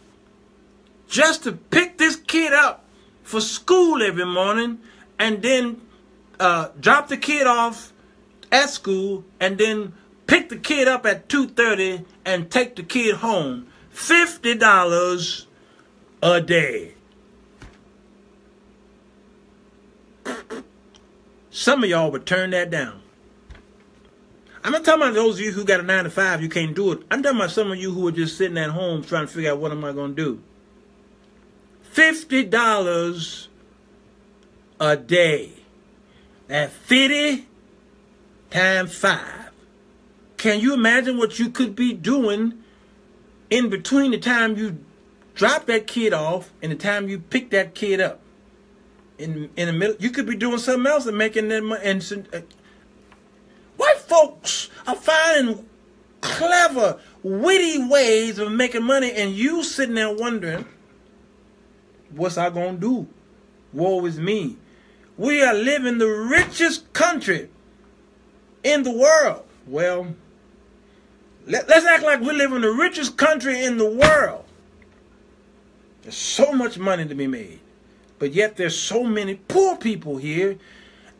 just to pick this kid up for school every morning, and then drop the kid off at school, and then pick the kid up at 2:30 and take the kid home. $50 a day. Some of y'all would turn that down. I'm not talking about those of you who got a 9 to 5, you can't do it. I'm talking about some of you who are just sitting at home trying to figure out what am I going to do. $50 a day. That's 50 times 5. Can you imagine what you could be doing in between the time you drop that kid off and the time you pick that kid up? In the middle, you could be doing something else and making that money. White folks are finding clever, witty ways of making money, and you sitting there wondering, what's I gonna do? Woe is me. We are living the richest country in the world. Well, let's act like we live in the richest country in the world. There's so much money to be made, but yet there's so many poor people here.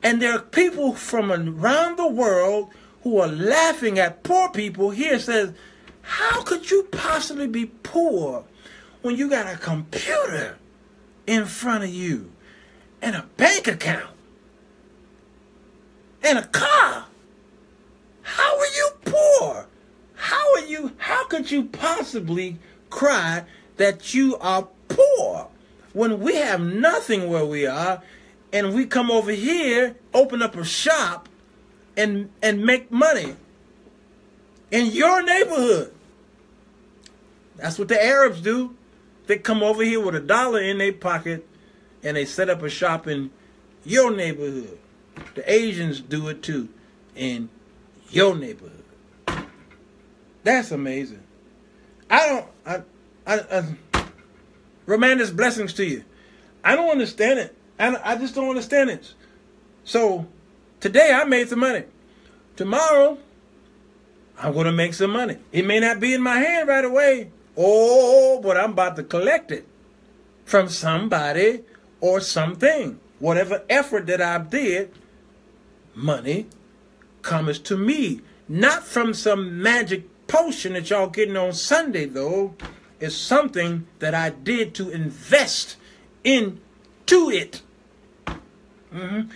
And there are people from around the world who are laughing at poor people here. Says, how could you possibly be poor when you got a computer in front of you and a bank account and a car? How are you poor? How could you possibly cry that you are poor when we have nothing where we are? And we come over here, open up a shop, and make money in your neighborhood. That's what the Arabs do. They come over here with $1 in their pocket, and they set up a shop in your neighborhood. The Asians do it too, in your neighborhood. That's amazing. Romantic blessings to you. I don't understand it. I just don't understand it. So, today I made some money. Tomorrow, I'm going to make some money. It may not be in my hand right away. Oh, but I'm about to collect it from somebody or something. Whatever effort that I did, money comes to me. Not from some magic potion that y'all getting on Sunday, though. It's something that I did to invest into it. And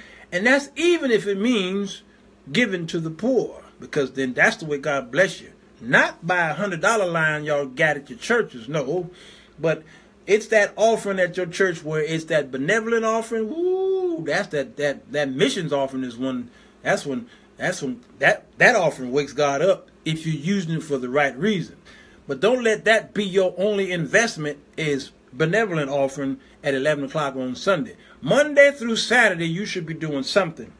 that's even if it means giving to the poor, because then that's the way God bless you. Not by $100 line y'all got at your churches, no, but it's that offering at your church where it's that benevolent offering. Woo, that's that missions offering is one. That's when that offering wakes God up if you're using it for the right reason. But don't let that be your only investment, is benevolent offering at 11 o'clock on Sunday. Monday through Saturday, you should be doing something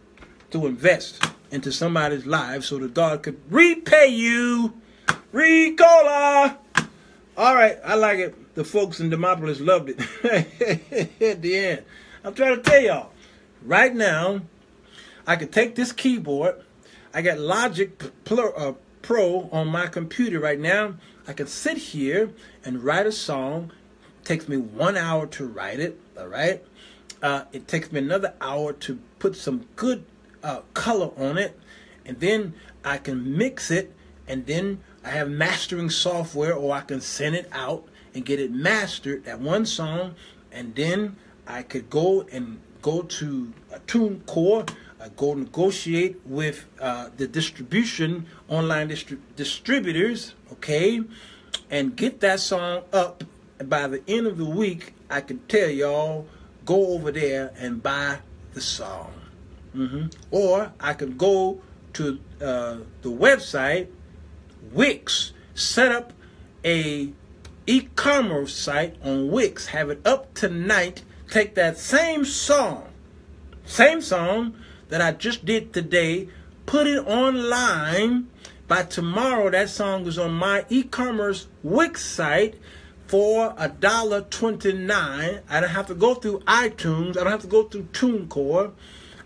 to invest into somebody's life so that God could repay you. Ricola! All right, I like it. The folks in Demopolis loved it at the end. I'm trying to tell y'all, right now, I could take this keyboard. I got Logic Pro on my computer right now. I can sit here and write a song. It takes me 1 hour to write it, all right? It takes me another hour to put some good color on it, and then I can mix it, and then I have mastering software, or I can send it out and get it mastered, that one song, and then I could go to a TuneCore, go negotiate with the distribution, online distributors, okay, and get that song up. And by the end of the week, I can tell y'all, go over there and buy the song. Or I could go to the website, Wix, set up a e-commerce site on Wix, have it up tonight, take that same song that I just did today, put it online. By tomorrow, that song is on my e-commerce Wix site for $1.29. I don't have to go through iTunes. I don't have to go through TuneCore.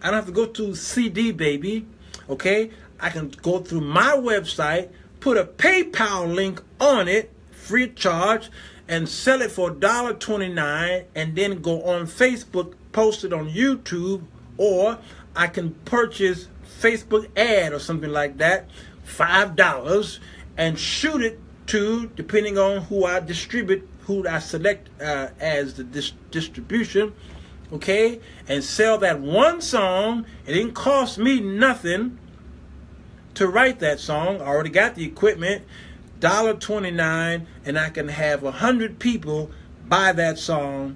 I don't have to go through CD Baby. Okay? I can go through my website, put a PayPal link on it, free of charge, and sell it for $1.29, and then go on Facebook, post it on YouTube, or I can purchase Facebook ad or something like that, $5, and shoot it to, depending on who I distribute, who I select as the distribution, okay, and sell that one song. It didn't cost me nothing to write that song. I already got the equipment, $1.29, and I can have 100 people buy that song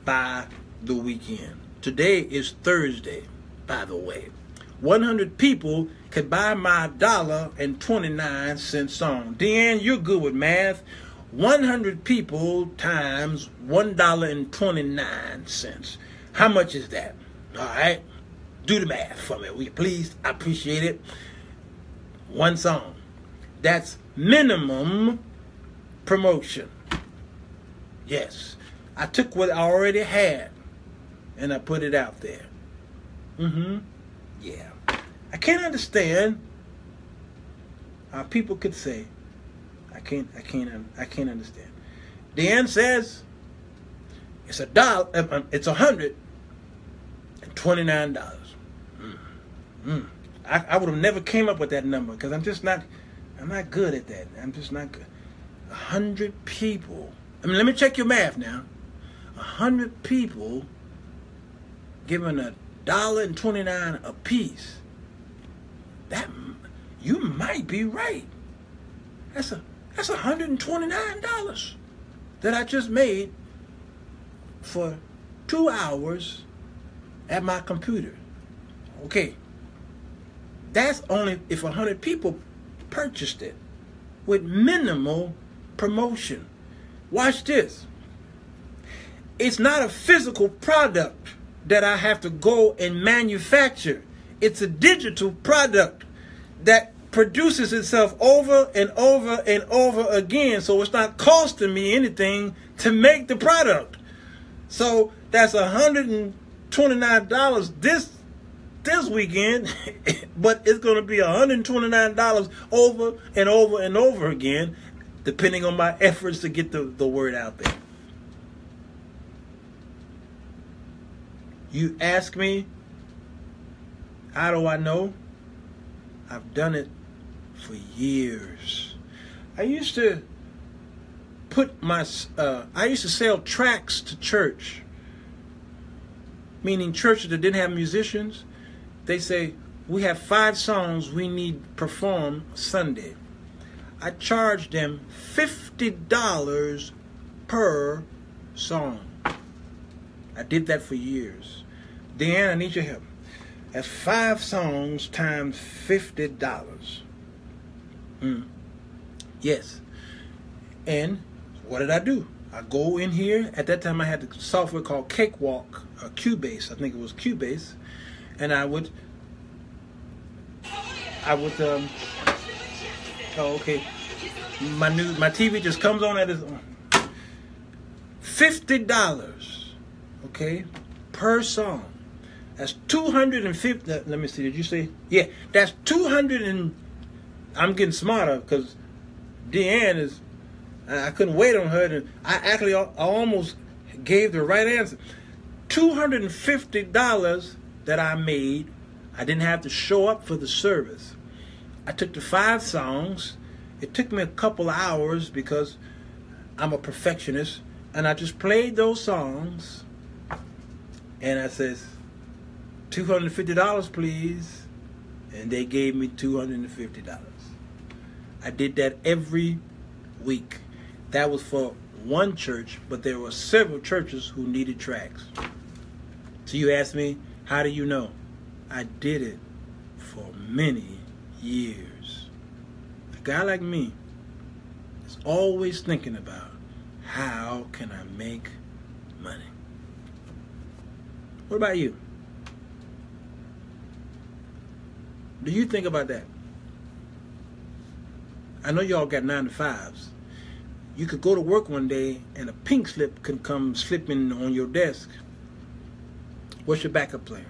by the weekend. Today is Thursday, by the way. 100 people could buy my $1.29 song. Deanne, you're good with math. 100 people times $1.29. How much is that? All right. Do the math for me, will you please? I appreciate it. One song. That's minimum promotion. Yes. I took what I already had and I put it out there. Yeah. I can't understand how people could say, I can't understand. Dan says it's $129. I would have never came up with that number because I'm not good at that. I'm just not good. 100 people. I mean, let me check your math now. 100 people giving $1.29 a piece. That you might be right. That's $129 that I just made for 2 hours at my computer. Okay. That's only if 100 people purchased it with minimal promotion. Watch this. It's not a physical product that I have to go and manufacture. It's a digital product that produces itself over and over and over again. So it's not costing me anything to make the product. So that's $129 this weekend, but it's going to be $129 over and over and over again, depending on my efforts to get the word out there. You ask me, how do I know? I've done it for years. I used to sell tracts to church, meaning churches that didn't have musicians. They say, we have 5 songs we need performed Sunday. I charge them $50 per song. I did that for years. Deanne, I need your help. That's 5 songs times $50. Yes. And what did I do? I go in here. At that time, I had the software called Cakewalk, Cubase. I think it was Cubase. And I would, oh, okay. My TV just comes on at $50, okay, per song. That's 250. Let me see. Did you say? Yeah, that's 200 and. I'm getting smarter because Deanne is. I couldn't wait on her, and I almost gave the right answer. $250 that I made. I didn't have to show up for the service. I took the 5 songs. It took me a couple hours because I'm a perfectionist, and I just played those songs. And I says, $250, please. And they gave me $250. I did that every week. That was for one church, but there were several churches who needed tracks. So you ask me, how do you know? I did it for many years. A guy like me is always thinking about, how can I make money? What about you? Do you think about that? I know y'all got 9 to 5s. You could go to work one day and a pink slip can come slipping on your desk. What's your backup plan?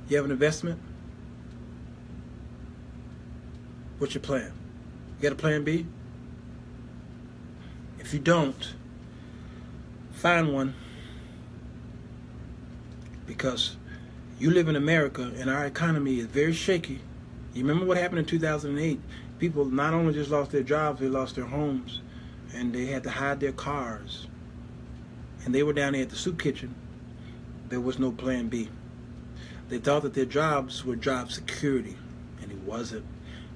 You have an investment? What's your plan? You got a plan B? If you don't, find one, because you live in America and our economy is very shaky. You remember what happened in 2008? People not only just lost their jobs, they lost their homes, and they had to hide their cars. And they were down there at the soup kitchen. There was no plan B. They thought that their jobs were job security, and it wasn't.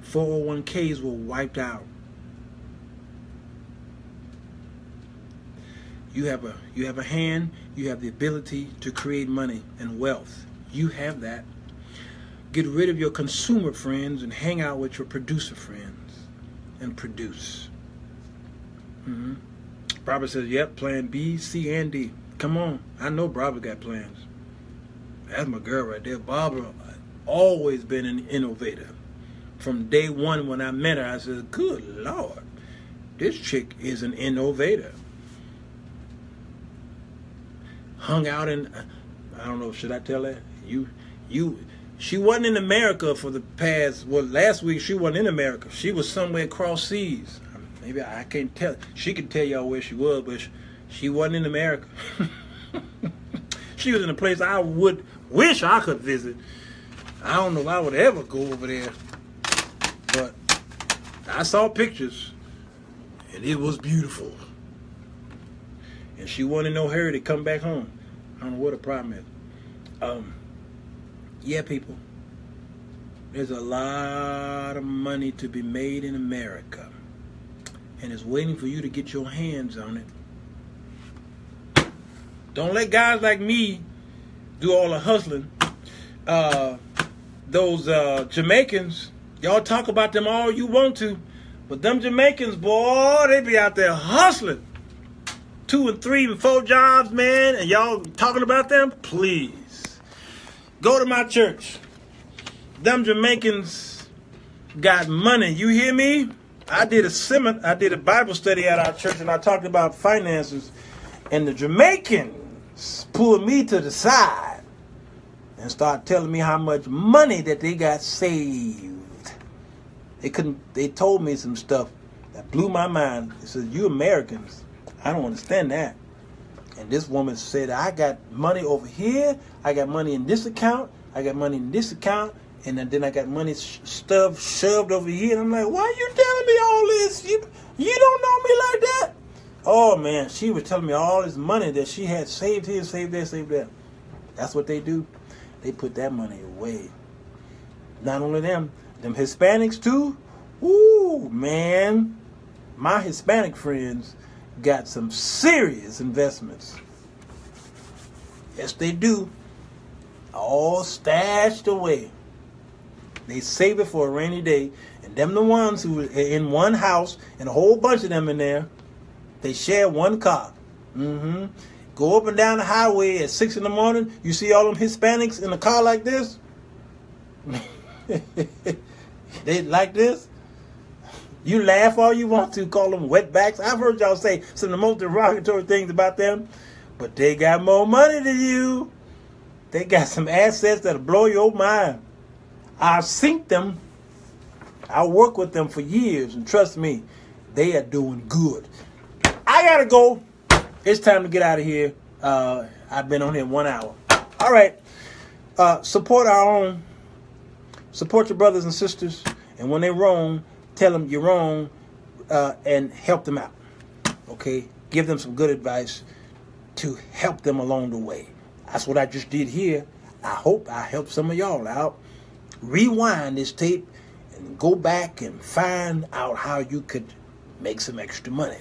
401ks were wiped out. You have a hand, you have the ability to create money and wealth. You have that. Get rid of your consumer friends and hang out with your producer friends and produce. Barbara says, yep, plan B, C, and D. Come on. I know Barbara got plans. That's my girl right there. Barbara always been an innovator. From day one when I met her, I said, good Lord, this chick is an innovator. Hung out in, I don't know, should I tell that? She wasn't in America for the past, well, last week she wasn't in America. She was somewhere across seas. Maybe I can't tell. She can tell y'all where she was, but she wasn't in America. She was in a place I would wish I could visit. I don't know if I would ever go over there. But I saw pictures, and it was beautiful. And she wasn't in no hurry to come back home. I don't know what the problem is. Yeah, people, there's a lot of money to be made in America, and it's waiting for you to get your hands on it. Don't let guys like me do all the hustling. Those Jamaicans, y'all talk about them all you want to, but them Jamaicans, boy, they be out there hustling. 2 and 3 and 4 jobs, man, and y'all talking about them? Please. Go to my church. Them Jamaicans got money. You hear me? I did a Bible study at our church, and I talked about finances. And the Jamaicans pulled me to the side and started telling me how much money that they got saved. They told me some stuff that blew my mind. They said, you Americans, I don't understand that. And this woman said, I got money over here, I got money in this account, I got money in this account, and then I got money shoved over here. And I'm like, why are you telling me all this? You don't know me like that? Oh, man, she was telling me all this money that she had saved here, saved there, saved there. That's what they do. They put that money away. Not only them Hispanics too. Ooh, man. My Hispanic friends got some serious investments. Yes, they do. All stashed away. They save it for a rainy day. And them the ones who are in one house, and a whole bunch of them in there, they share one car. Go up and down the highway at 6 in the morning, you see all them Hispanics in a car like this? They like this? You laugh all you want to, call them wetbacks. I've heard y'all say some of the most derogatory things about them, but they got more money than you. They got some assets that'll blow your mind. I'll sink them. I'll work with them for years, and trust me, they are doing good. I gotta go. It's time to get out of here. I've been on here 1 hour. All right. Support our own. Support your brothers and sisters, and when they're wrong, tell them you're wrong, and help them out. Okay? Give them some good advice to help them along the way. That's what I just did here. I hope I helped some of y'all out. Rewind this tape and go back and find out how you could make some extra money.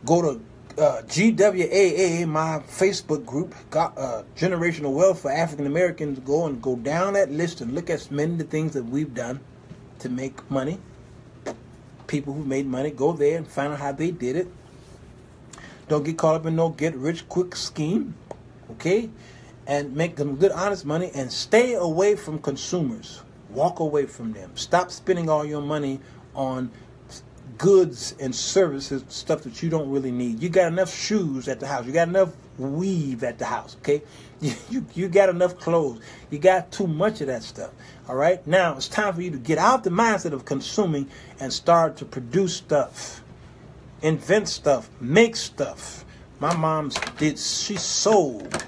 Go to GWAA, my Facebook group, Generational Wealth for African Americans. Go down that list and look at many of the things that we've done to make money. People who made money, go there and find out how they did it. Don't get caught up in no get-rich-quick scheme, okay? And make them good, honest money, and stay away from consumers. Walk away from them. Stop spending all your money on goods and services, stuff that you don't really need. You got enough shoes at the house. You got enough weave at the house, okay? You got enough clothes. You got too much of that stuff, all right? Now, it's time for you to get out the mindset of consuming and start to produce stuff. Invent stuff. Make stuff. My mom she sold.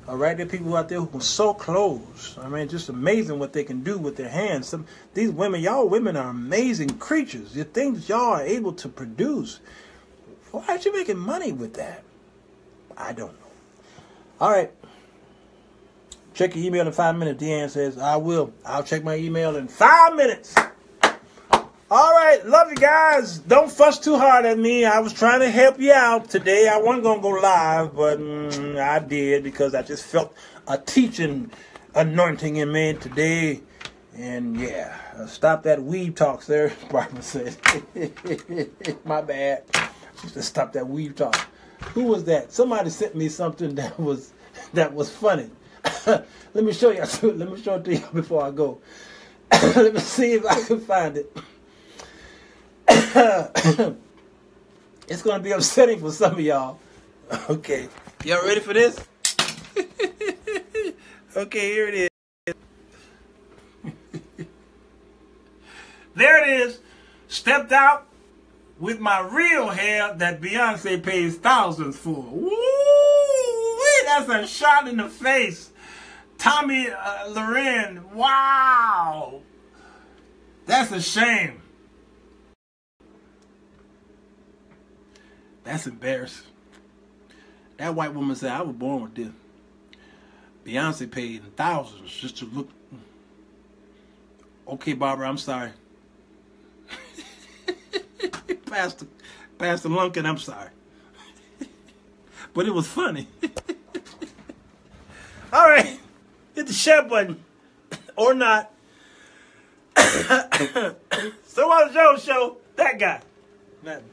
All right, there are people out there who can sew clothes. I mean, just amazing what they can do with their hands. These women, y'all women are amazing creatures. The things y'all are able to produce. Why aren't you making money with that? I don't know. All right. Check your email in 5 minutes. Deanne says, I will. I'll check my email in 5 minutes. All right. Love you guys. Don't fuss too hard at me. I was trying to help you out today. I wasn't going to go live, but I did because I just felt a teaching anointing in me today. And yeah, stop that weave talk, sir. Barbara said. My bad. She said, stop that weave talk. Who was that? Somebody sent me something that was funny. Let me show you. Let me show it to you before I go. Let me see if I can find it. It's going to be upsetting for some of y'all. Okay. Y'all ready for this? Okay, here it is. There it is. Stepped out with my real hair that Beyonce pays thousands for. Woo! That's a shot in the face. Tommy Loren. Wow. That's a shame. That's embarrassing. That white woman said, I was born with this. Beyonce paid thousands just to look. Okay, Barbara, I'm sorry. Pastor Lunkin, I'm sorry. But it was funny. All right. Hit the share button. Or not. So on the Joe Show, that guy. Nothing.